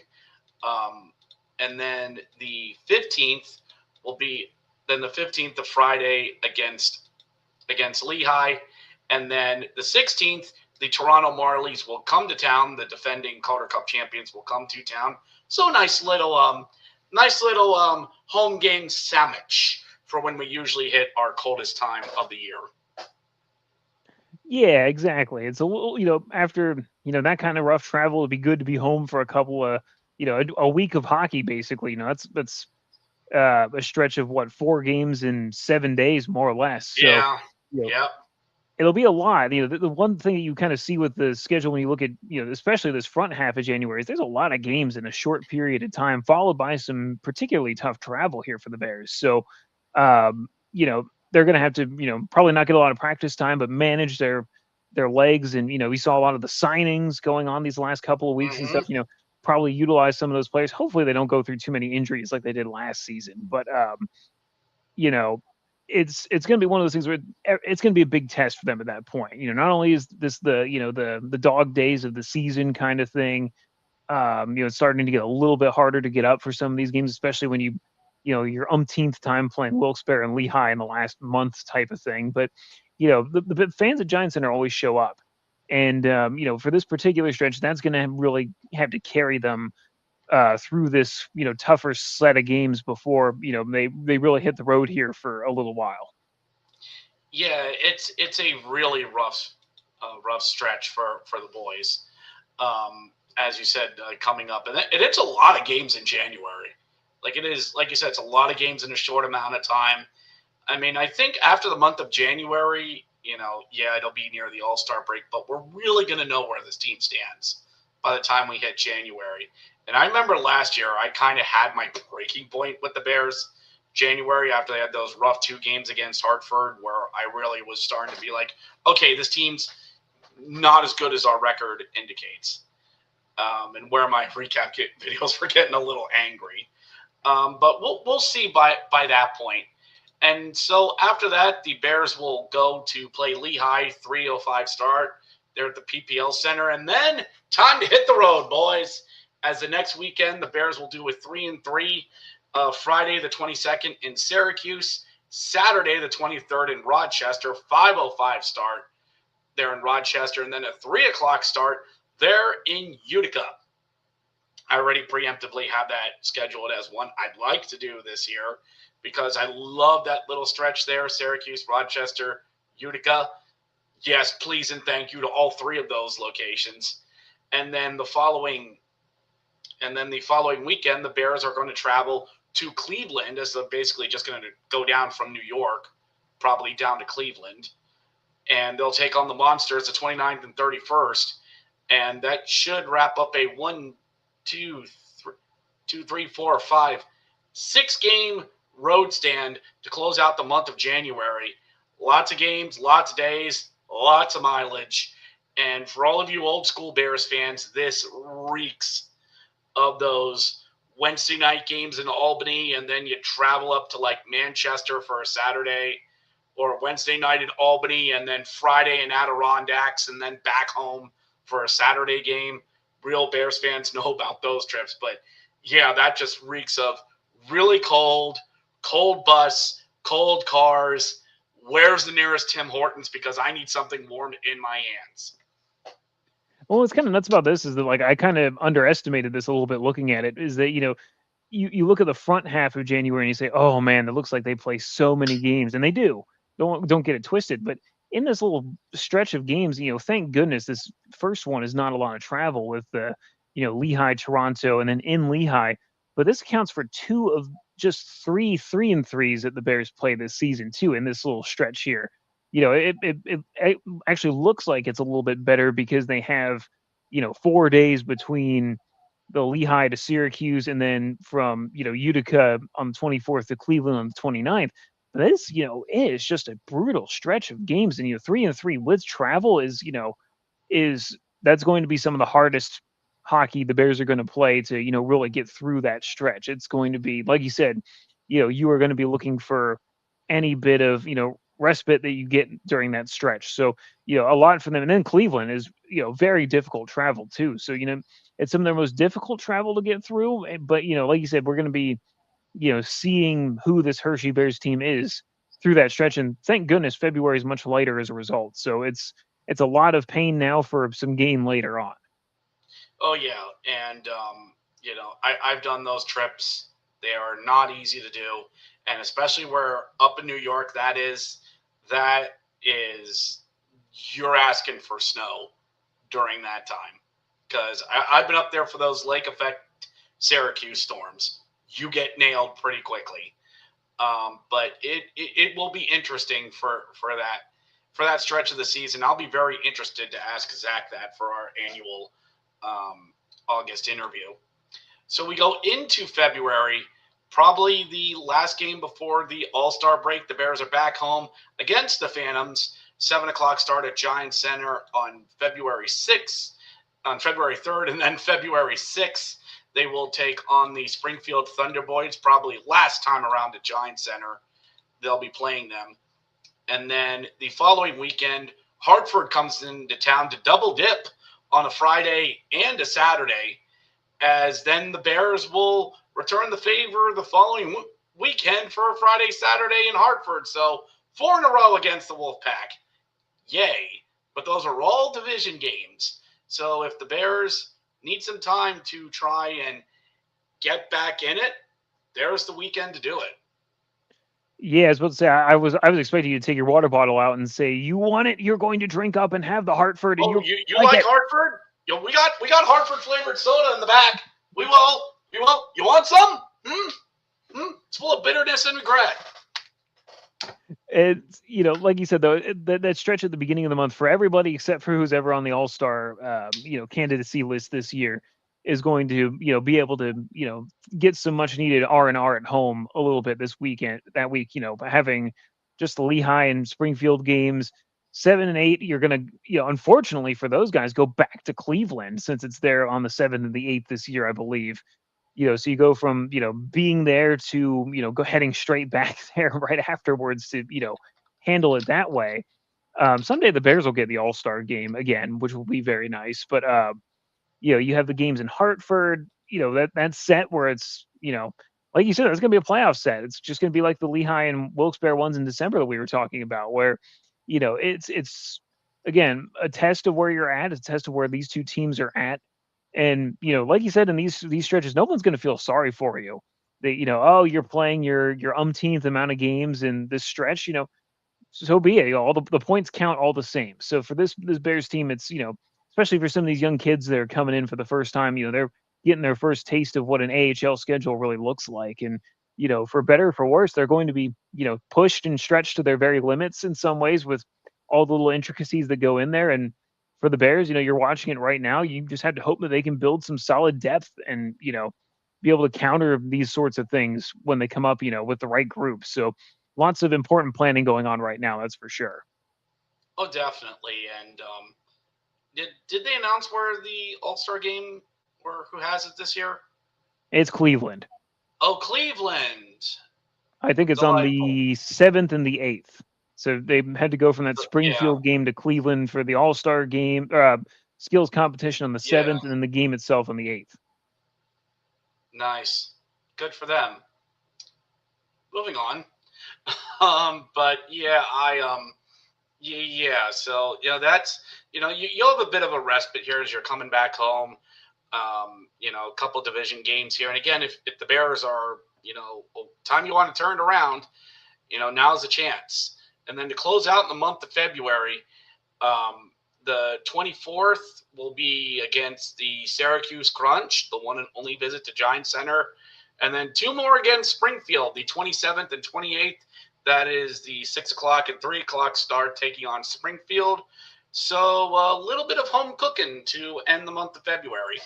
Um, and then the 15th will be then the 15th of Friday against Lehigh, and then the 16th the Toronto Marlies will come to town. The defending Calder Cup champions will come to town. So nice little home game sandwich for when we usually hit our coldest time of the year. Yeah, exactly. It's a little, after, that kind of rough travel, it'd be good to be home for a couple of, a week of hockey, basically. That's a stretch of what, 4 games in 7 days, more or less. So, Yeah. you know, Yep. it'll be a lot. The one thing that you kind of see with the schedule when you look at, especially this front half of January, is there's a lot of games in a short period of time, followed by some particularly tough travel here for the Bears. So, they're going to have to, probably not get a lot of practice time, but manage their legs. And we saw a lot of the signings going on these last couple of weeks and Mm-hmm. stuff. Probably utilize some of those players. Hopefully, they don't go through too many injuries like they did last season. But you know, it's going to be one of those things where it's going to be a big test for them at that point. Not only is this the dog days of the season kind of thing, it's starting to get a little bit harder to get up for some of these games, especially when your umpteenth time playing Wilkes-Barre and Lehigh in the last month type of thing. But the fans at Giant Center always show up, and for this particular stretch, that's going to really have to carry them through this tougher set of games before they really hit the road here for a little while. Yeah, it's a really rough stretch for the boys. As you said, coming up, and it's a lot of games in January. Like it is, like you said, it's a lot of games in a short amount of time. I mean, I think after the month of January, yeah, it'll be near the All-Star break, but we're really going to know where this team stands by the time we hit January. And I remember last year, I kind of had my breaking point with the Bears January after they had those rough 2 games against Hartford, where I really was starting to be like, okay, this team's not as good as our record indicates. And where my recap videos were getting a little angry. But we'll see by that point. And so after that, the Bears will go to play Lehigh, 3:05 start. They're at the PPL Center, and then time to hit the road, boys. As the next weekend, the Bears will do a 3-3. Friday the 22nd in Syracuse, Saturday the 23rd in Rochester, 5:05 start there in Rochester, and then a 3 o'clock start there in Utica. I already preemptively have that scheduled as one I'd like to do this year because I love that little stretch there, Syracuse, Rochester, Utica. Yes, please and thank you to all 3 of those locations. And then the following weekend, the Bears are going to travel to Cleveland, as they're basically just going to go down from New York, probably down to Cleveland. And they'll take on the Monsters the 29th and 31st. And that should wrap up a 6-game road stand to close out the month of January. Lots of games, lots of days, lots of mileage. And for all of you old school Bears fans, this reeks of those Wednesday night games in Albany, and then you travel up to like Manchester for a Saturday, or Wednesday night in Albany, and then Friday in Adirondacks, and then back home for a Saturday game. Real Bears fans know about those trips, but yeah, that just reeks of really cold bus, cold cars. Where's the nearest Tim Hortons? Because I need something warm in my hands. Well, what's kind of nuts about this is that, like, I kind of underestimated this a little bit looking at it, is that, you look at the front half of January and you say, oh man, it looks like they play so many games, and they do. Don't get it twisted, but in this little stretch of games, thank goodness this first one is not a lot of travel with the, Lehigh, Toronto, and then in Lehigh. But this accounts for 2 of just 3-3s that the Bears play this season too in this little stretch here. It actually looks like it's a little bit better because they have, 4 days between the Lehigh to Syracuse, and then from Utica on the 24th to Cleveland on the 29th. But this, is just a brutal stretch of games, and 3-3 with travel is that's going to be some of the hardest hockey the Bears are going to play to really get through that stretch. It's going to be, like you said, you are going to be looking for any bit of respite that you get during that stretch. So, a lot for them. And then Cleveland is, very difficult travel too. So, it's some of their most difficult travel to get through. But, like you said, we're going to be, seeing who this Hershey Bears team is through that stretch. And thank goodness February is much lighter as a result. So it's a lot of pain now for some gain later on. Oh yeah, and I've done those trips. They are not easy to do, and especially where up in New York, that is you're asking for snow during that time because I've been up there for those lake effect Syracuse storms. You get nailed pretty quickly. But it will be interesting for that stretch of the season. I'll be very interested to ask Zach that for our annual August interview. So we go into February, probably the last game before the All Star break. The Bears are back home against the Phantoms. 7 o'clock start at Giants Center on February 6th, on February 3rd, and then February 6th. They will take on the Springfield Thunderboys, probably last time around at Giants Center. They'll be playing them. And then the following weekend, Hartford comes into town to double dip on a Friday and a Saturday, as then the Bears will return the favor the following weekend for a Friday, Saturday in Hartford. So 4 in a row against the Wolfpack. Yay. But those are all division games. So if the Bears need some time to try and get back in it, there's the weekend to do it. Yeah, I was about to say I was expecting you to take your water bottle out and say, "You want it? You're going to drink up and have the Hartford." And Oh, you you like Hartford? We got Hartford flavored soda in the back. We will. You want some? It's full of bitterness and regret. It's like you said though, that stretch at the beginning of the month for everybody except for who's ever on the All Star candidacy list this year is going to be able to get some much needed R&R at home a little bit this weekend that week, by having just the Lehigh and Springfield games 7 and 8. You're gonna unfortunately for those guys go back to Cleveland since it's there on the 7th and the 8th this year, I believe. So you go from being there to go heading straight back there right afterwards to handle it that way. Someday the Bears will get the All-Star game again, which will be very nice. But you have the games in Hartford. That set where it's like you said, it's going to be a playoff set. It's just going to be like the Lehigh and Wilkes-Barre ones in December that we were talking about, where it's again a test of where you're at, a test of where these two teams are at. And like you said, in these stretches, no one's going to feel sorry for you. That oh, you're playing your umpteenth amount of games in this stretch. So be it. All the points count all the same. So for this Bears team, it's especially for some of these young kids that are coming in for the first time, they're getting their first taste of what an AHL schedule really looks like. And for better or for worse, they're going to be pushed and stretched to their very limits in some ways with all the little intricacies that go in there. And for the Bears, you're watching it right now. You just have to hope that they can build some solid depth and be able to counter these sorts of things when they come up, with the right group. So lots of important planning going on right now. That's for sure. Oh, definitely. And did they announce where the All Star game or who has it this year? It's Cleveland. Oh, Cleveland. I think it's on Delightful. the 7th and the 8th. So they had to go from that Yeah, Springfield game to Cleveland for the All-Star game, skills competition on the yeah. 7th, and then the game itself on the 8th. Nice. Good for them. Moving on. But yeah, yeah. So that's you'll have a bit of a respite here as you're coming back home. A couple division games here, and again, if the Bears are time you want to turn it around, now's the chance. And then to close out in the month of February, the 24th will be against the Syracuse Crunch, the one and only visit to Giants Center. And then 2 more against Springfield, the 27th and 28th. That is the 6 o'clock and 3 o'clock start taking on Springfield. So a little bit of home cooking to end the month of February.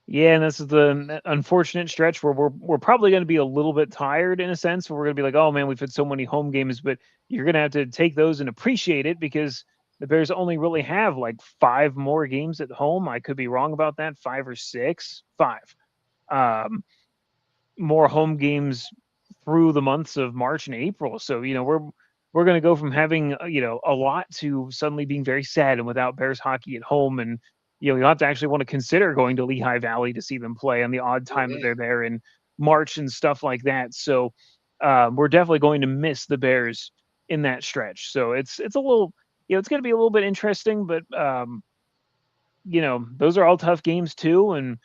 Yeah, and this is the unfortunate stretch where we're probably going to be a little bit tired in a sense. Where we're going to be like, oh man, we've had so many home games, but you're going to have to take those and appreciate it because the Bears only really have like 5 more games at home. I could be wrong about that, 5 or 6, 5 more home games through the months of March and April. So we're we're going to go from having a lot to suddenly being very sad and without Bears hockey at home, and you have to actually want to consider going to Lehigh Valley to see them play on the odd time that Mhm. they're there in March and stuff like that. So we're definitely going to miss the Bears in that stretch. So it's a little, it's going to be a little bit interesting, but those are all tough games too, and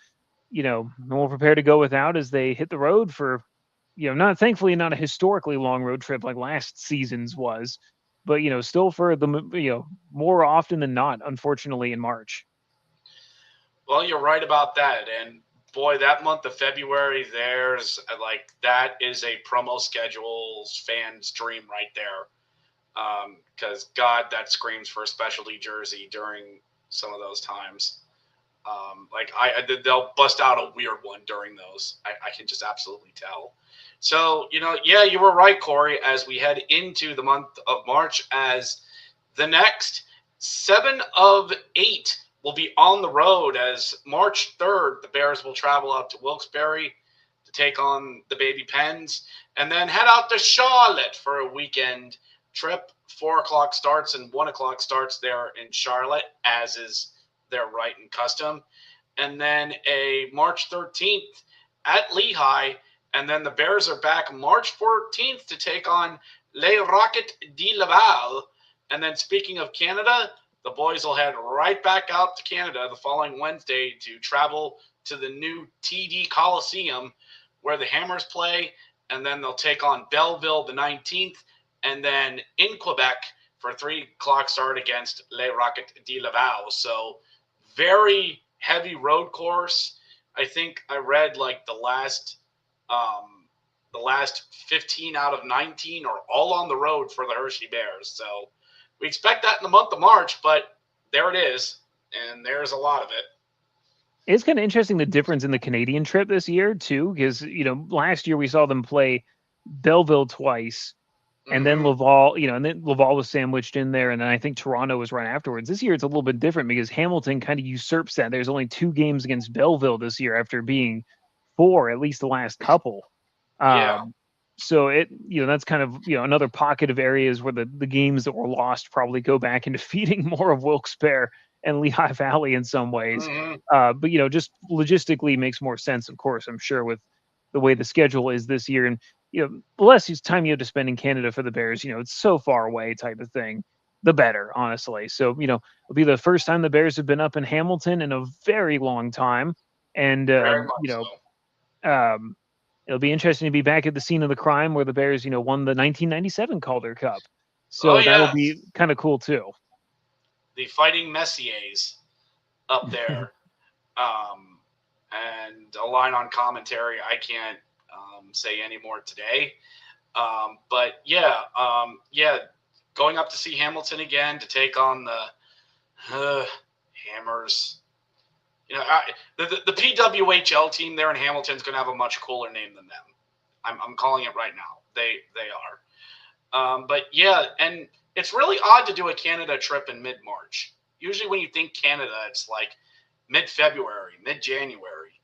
we'll prepare to go without as they hit the road for, not thankfully not a historically long road trip like last season's was, but still for the more often than not, unfortunately, in March. Well, you're right about that. And boy, that month of February, there's like that is a promo schedule's fan's dream right there. Because God, that screams for a specialty jersey during some of those times. Like they'll bust out a weird one during those. I can just absolutely tell. So yeah, you were right, Corey. As we head into the month of March, as the next 7 of 8 will be on the road. As March 3rd, the Bears will travel up to Wilkes-Barre to take on the Baby Pens, and then head out to Charlotte for a weekend trip. 4 o'clock starts and 1 o'clock starts there in Charlotte, as is their right and custom. And then a March 13th at Lehigh. And then the Bears are back March 14th to take on Les Rockets de Laval. And then speaking of Canada, the boys will head right back out to Canada the following Wednesday to travel to the new TD Coliseum where the Hammers play. And then they'll take on Belleville the 19th. And then in Quebec for 3 o'clock start against Les Rockets de Laval. So very heavy road course. I think I read like the last 15 out of 19 are all on the road for the Hershey Bears. So we expect that in the month of March, but there it is, and there's a lot of it. It's kind of interesting the difference in the Canadian trip this year too, because last year we saw them play Belleville twice, and then Mm-hmm. Laval, and then Laval was sandwiched in there, and then I think Toronto was right afterwards. This year it's a little bit different because Hamilton kind of usurps that. There's only 2 games against Belleville this year after being 4 at least the last couple. Yeah. Um, so that's kind of another pocket of areas where the games that were lost probably go back into feeding more of Wilkes-Barre and Lehigh Valley in some ways. Mm-hmm. But just logistically makes more sense, of course, I'm sure, with the way the schedule is this year. And the less time you have to spend in Canada for the Bears, it's so far away type of thing, the better, honestly. So, it'll be the first time the Bears have been up in Hamilton in a very long time. And, Very much so. um, it'll be interesting to be back at the scene of the crime where the Bears, won the 1997 Calder Cup. Oh So that'll yes, be kind of cool too. the Fighting Messiers up there. And a line on commentary I can't say any more today. But yeah, going up to see Hamilton again to take on the Hammers. The PWHL team there in Hamilton is going to have a much cooler name than them. I'm calling it right now. They are. But yeah, and it's really odd to do a Canada trip in mid-March. Usually when you think Canada, it's like mid-February, mid-January.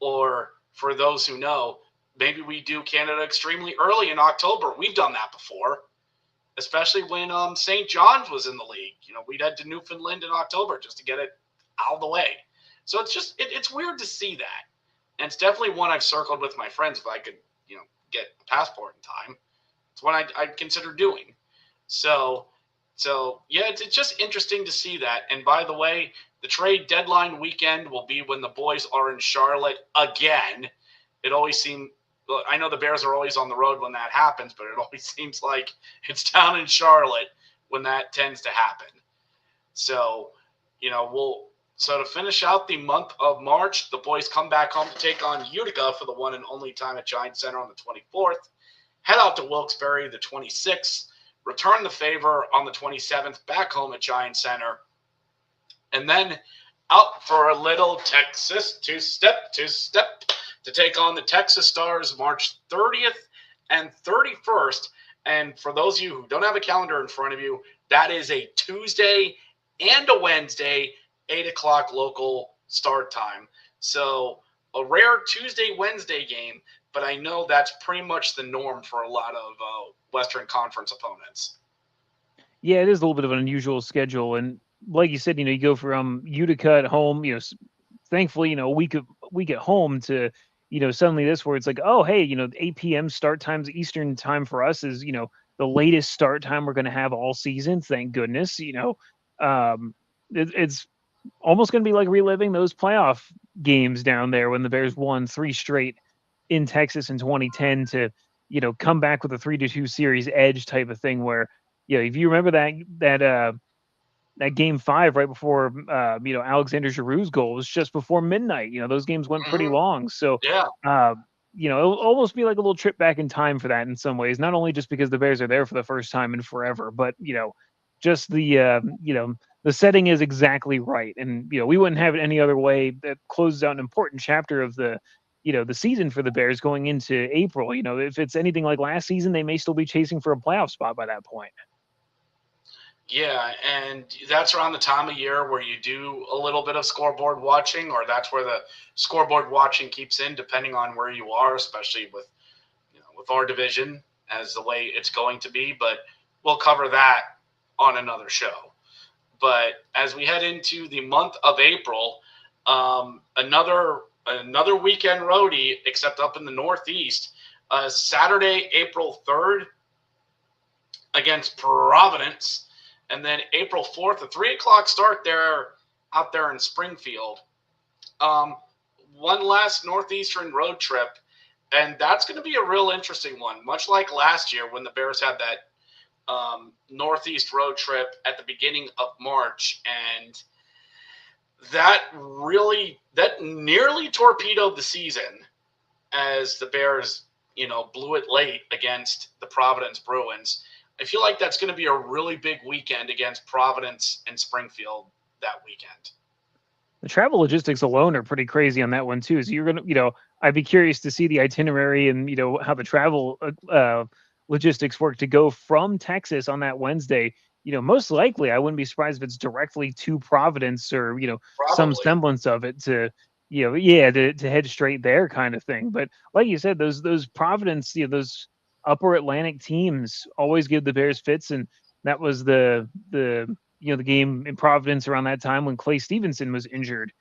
Or for those who know, maybe we do Canada extremely early in October. We've done that before, especially when St. John's was in the league. We'd head to Newfoundland in October just to get it out of the way. So it's weird to see that. And it's definitely one I've circled with my friends if I could, get a passport in time. It's one I'd consider doing. So yeah, it's just interesting to see that. And by the way, the trade deadline weekend will be when the boys are in Charlotte again. It always seems, well, I know the Bears are always on the road when that happens, but it always seems like it's down in Charlotte when that tends to happen. So, so to finish out the month of March, the boys come back home to take on Utica for the one and only time at Giant Center on the 24th. Head out to Wilkes-Barre the 26th. Return the favor on the 27th, back home at Giant Center. And then out for a little Texas two-step to take on the Texas Stars March 30th and 31st. And for those of you who don't have a calendar in front of you, that is a Tuesday and a Wednesday, 8 o'clock local start time. So a rare Tuesday, Wednesday game, but I know that's pretty much the norm for a lot of Western Conference opponents. Yeah, it is a little bit of an unusual schedule, and like you said, you go from Utica at home, thankfully, a week at home to, suddenly this where it's like, oh, hey, 8 p.m. start times Eastern time for us is, the latest start time we're going to have all season. Thank goodness, it's almost going to be like reliving those playoff games down there when the Bears won three straight in Texas in 2010 to, come back with a 3-2 series edge type of thing where, if you remember that game five right before Alexander Giroux's goal was just before midnight. Those games went pretty Mm-hmm. long. So Yeah. it'll almost be like a little trip back in time for that in some ways, not only just because the Bears are there for the first time in forever, but just the setting is exactly right. And we wouldn't have it any other way. That closes out an important chapter of the season for the Bears going into April. If it's anything like last season, they may still be chasing for a playoff spot by that point. Yeah, and that's around the time of year where you do a little bit of scoreboard watching, or that's where the scoreboard watching keeps in, depending on where you are, especially with our division as the way it's going to be. But we'll cover that on another show. But as we head into the month of April, another weekend roadie, except up in the Northeast, Saturday, April 3rd against Providence. And then April 4th, a 3 o'clock start there out there in Springfield. One last Northeastern road trip, and that's going to be a real interesting one, much like last year when the Bears had that Northeast road trip at the beginning of March. And that nearly torpedoed the season as the Bears, blew it late against the Providence Bruins. I feel like that's going to be a really big weekend against Providence and Springfield that weekend. The travel logistics alone are pretty crazy on that one too. So you're gonna, I'd be curious to see the itinerary and how the travel logistics work to go from Texas on that Wednesday. Most likely, I wouldn't be surprised if it's directly to Providence or some Probably. semblance of it to to head straight there kind of thing. But like you said, those Providence, those upper Atlantic teams always give the Bears fits, and that was the game in Providence around that time when Clay Stevenson was injured,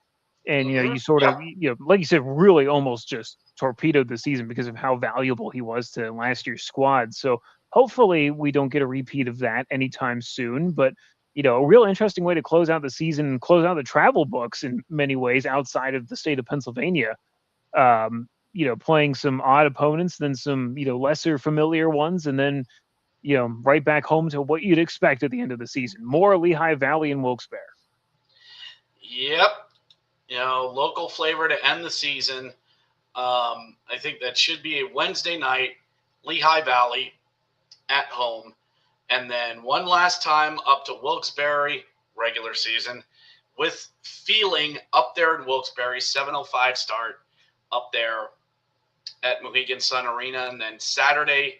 and Mm-hmm. you sort Yep. of like you said, really almost just torpedoed the season because of how valuable he was to last year's squad. So hopefully we don't get a repeat of that anytime soon, but. A real interesting way to close out the season, close out the travel books in many ways outside of the state of Pennsylvania. Playing some odd opponents, then some, lesser familiar ones, and then, right back home to what you'd expect at the end of the season. More Lehigh Valley and Wilkes-Barre. Yep. Local flavor to end the season. I think that should be a Wednesday night, Lehigh Valley at home. And then one last time up to Wilkes-Barre, regular season, with feeling up there in Wilkes-Barre, 7:05 start up there at Mohegan Sun Arena. And then Saturday,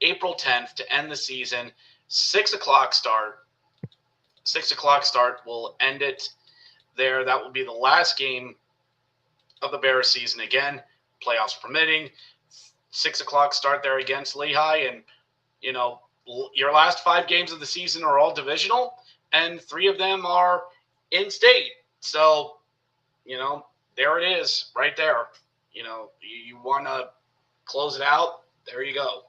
April 10th to end the season, 6 o'clock start. 6 o'clock start will end it there. That will be the last game of the Bears season again, playoffs permitting. 6 o'clock start there against Lehigh. And, your last 5 games of the season are all divisional, and 3 of them are in state. So, there it is right there. You want to close it out, there you go.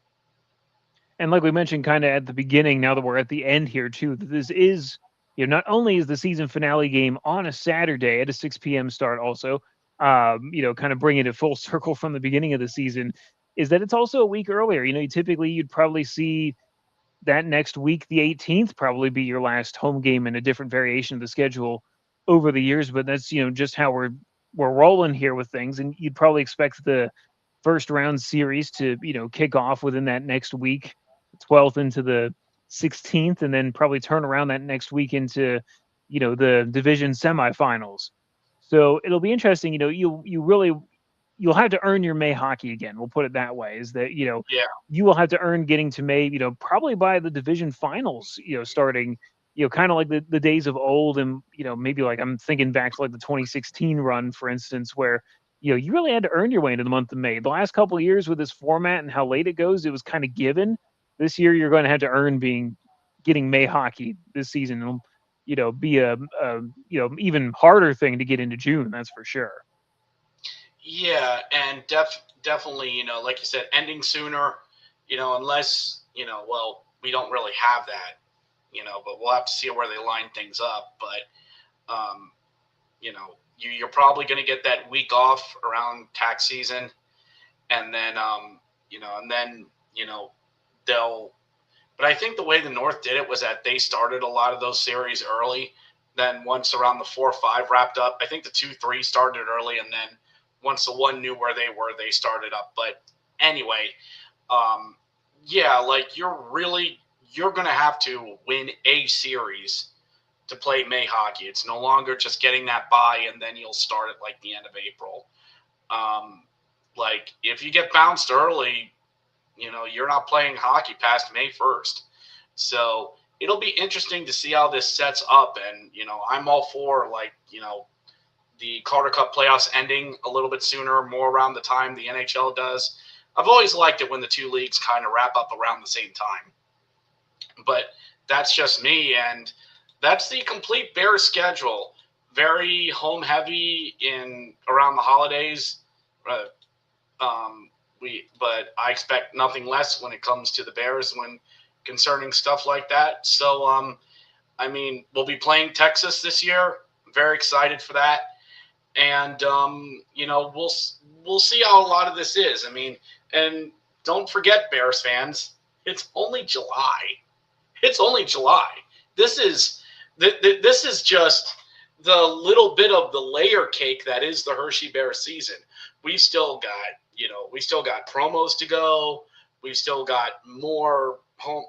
And like we mentioned kind of at the beginning, now that we're at the end here too, this is, not only is the season finale game on a Saturday at a 6 p.m. start also, kind of bringing it full circle from the beginning of the season, is that it's also a week earlier. Typically you'd probably see that next week, the 18th, probably be your last home game in a different variation of the schedule over the years. But that's, just how we're rolling here with things. And you'd probably expect the first round series to, kick off within that next week, 12th into the 16th, and then probably turn around that next week into, the division semifinals. So it'll be interesting. You'll have to earn your May hockey again. We'll put it that way. Is that Yeah. you will have to earn getting to May. Probably by the division finals. Starting. Kind of like the days of old, and maybe like I'm thinking back to like the 2016 run, for instance, where you really had to earn your way into the month of May. The last couple of years with this format and how late it goes, it was kind of given. This year you're going to have to earn getting May hockey this season. It'll, be a even harder thing to get into June. That's for sure. Yeah, and definitely, like you said, ending sooner, unless, well, we don't really have that, but we'll have to see where they line things up. But, you're probably going to get that week off around tax season. And then, and then, they'll, but I think the way the North did it was that they started a lot of those series early. Then once around the 4-5 wrapped up, I think the 2-3 started early, and then once the one knew where they were, they started up. But anyway, yeah, like you're gonna have to win a series to play May hockey. It's no longer just getting that bye and then you'll start at like the end of April. Um, like if you get bounced early, you're not playing hockey past May 1st. So it'll be interesting to see how this sets up. And, I'm all for the Calder Cup playoffs ending a little bit sooner, more around the time the NHL does. I've always liked it when the two leagues kind of wrap up around the same time. But that's just me. And that's the complete Bears schedule. Very home heavy in around the holidays. But I expect nothing less when it comes to the Bears when concerning stuff like that. So, we'll be playing Texas this year. Very excited for that. And, we'll see how a lot of this is. And don't forget, Bears fans, it's only July. It's only July. This is just the little bit of the layer cake that is the Hershey Bears season. We've still got promos to go. We've still got more home,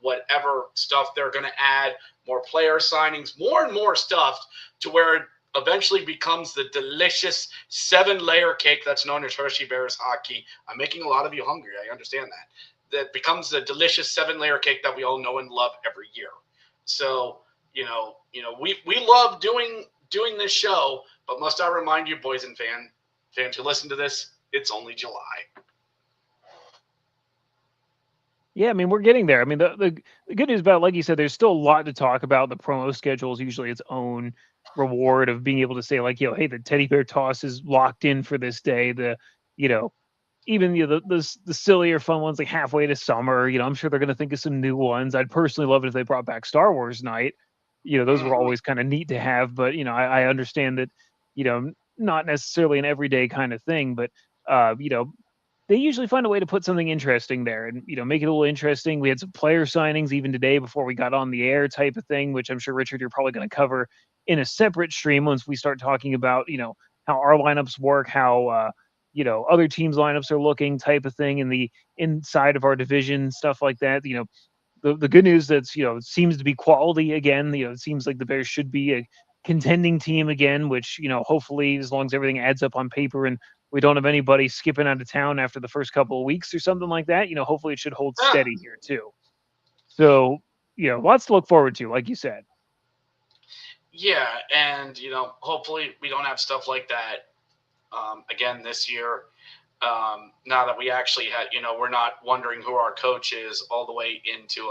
whatever stuff they're going to add, more player signings, more and more stuff to where it eventually becomes the delicious 7-layer cake that's known as Hershey Bears hockey. I'm making a lot of you hungry. I understand that. That becomes the delicious 7-layer cake that we all know and love every year. So, we love doing this show, but must I remind you, boys and fans who listen to this, it's only July. Yeah, we're getting there. The good news about, like you said, there's still a lot to talk about. The promo schedule is usually its own reward of being able to say, like, hey, the teddy bear toss is locked in for this day. Even the sillier fun ones like halfway to summer. I'm sure they're going to think of some new ones. I'd personally love it if they brought back Star Wars night. Those were always kind of neat to have. But I understand that not necessarily an everyday kind of thing, but they usually find a way to put something interesting there and make it a little interesting. We had some player signings even today before we got on the air type of thing, which I'm sure, Richard, you're probably going to cover in a separate stream once we start talking about how our lineups work, how other teams lineups are looking type of thing in the inside of our division, stuff like that. The good news that's it seems to be quality again. It seems like the Bears should be a contending team again, which hopefully, as long as everything adds up on paper and we don't have anybody skipping out of town after the first couple of weeks or something like that, hopefully it should hold steady here too. So lots to look forward to, like you said. Yeah, and hopefully we don't have stuff like that again this year. Now that we actually had, we're not wondering who our coach is all the way into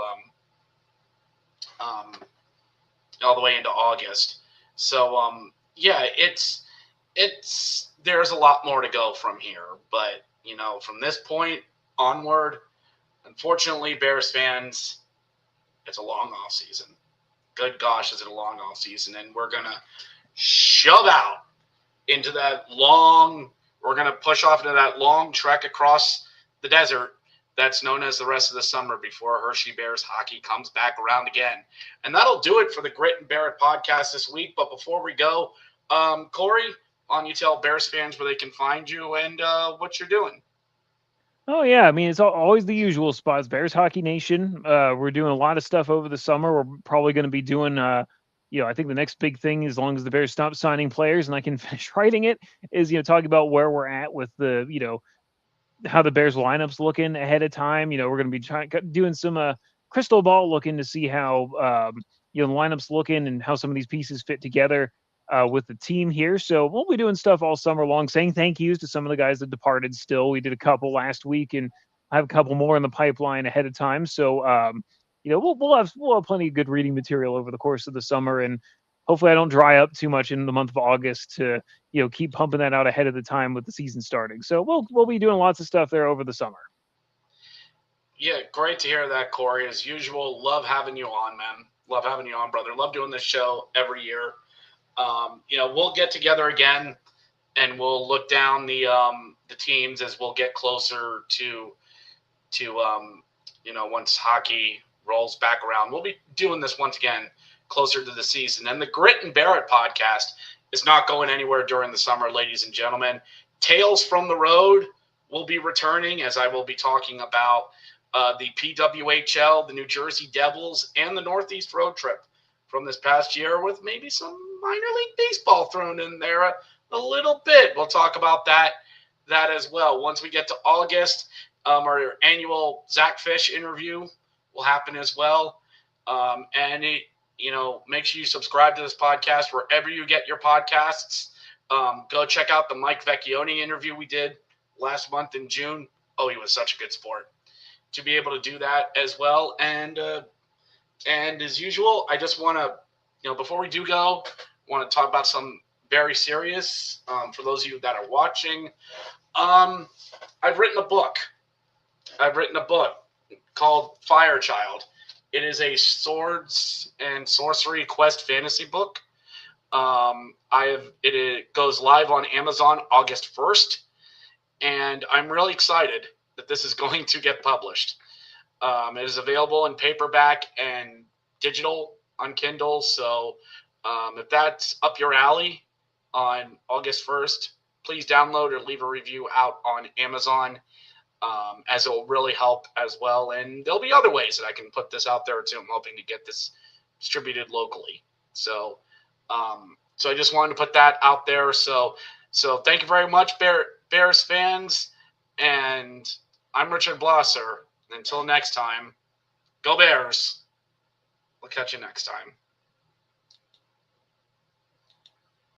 August. So yeah, it's there's a lot more to go from here, but from this point onward, unfortunately, Bears fans, it's a long off season. Good gosh, is it a long off season, and we're gonna shove out into that long. We're gonna push off into that long trek across the desert that's known as the rest of the summer before Hershey Bears hockey comes back around again. And that'll do it for the Grit and Bear It podcast this week. But before we go, Corey, why don't you tell Bears fans where they can find you and what you're doing? Oh yeah, it's always the usual spots. Bears Hockey Nation. We're doing a lot of stuff over the summer. We're probably going to be doing, I think the next big thing, as long as the Bears stop signing players and I can finish writing it, is talking about where we're at with the how the Bears lineups looking ahead of time. We're going to be doing some crystal ball looking to see how the lineups looking and how some of these pieces fit together with the team here. So we'll be doing stuff all summer long, saying thank yous to some of the guys that departed still. We did a couple last week and I have a couple more in the pipeline ahead of time. So, we'll have plenty of good reading material over the course of the summer, and hopefully I don't dry up too much in the month of August to, keep pumping that out ahead of the time with the season starting. So we'll be doing lots of stuff there over the summer. Yeah, great to hear that, Corey. As usual, love having you on, man. Love having you on, brother. Love doing this show every year. We'll get together again, and we'll look down the teams as we'll get closer to once hockey rolls back around. We'll be doing this once again closer to the season. And the Grit and Barrett podcast is not going anywhere during the summer, ladies and gentlemen. Tales from the Road will be returning, as I will be talking about the PWHL, the New Jersey Devils, and the Northeast road trip from this past year, with maybe some minor league baseball thrown in there a little bit. We'll talk about that as well. Once we get to August, our annual Zach Fish interview will happen as well. Make sure you subscribe to this podcast wherever you get your podcasts. Go check out the Mike Vecchione interview we did last month in June. Oh, he was such a good sport. To be able to do that as well. And as usual, I just want to, before we do go, want to talk about some very serious, for those of you that are watching. I've written a book called Firechild. It is a swords and sorcery quest fantasy book. It goes live on Amazon August 1st, and I'm really excited that this is going to get published. It is available in paperback and digital on Kindle. So if that's up your alley on August 1st, please download or leave a review out on Amazon, as it will really help as well. And there'll be other ways that I can put this out there too. I'm hoping to get this distributed locally. So I just wanted to put that out there. So thank you very much, Bears fans. And I'm Richard Blosser. Until next time, go Bears. We'll catch you next time.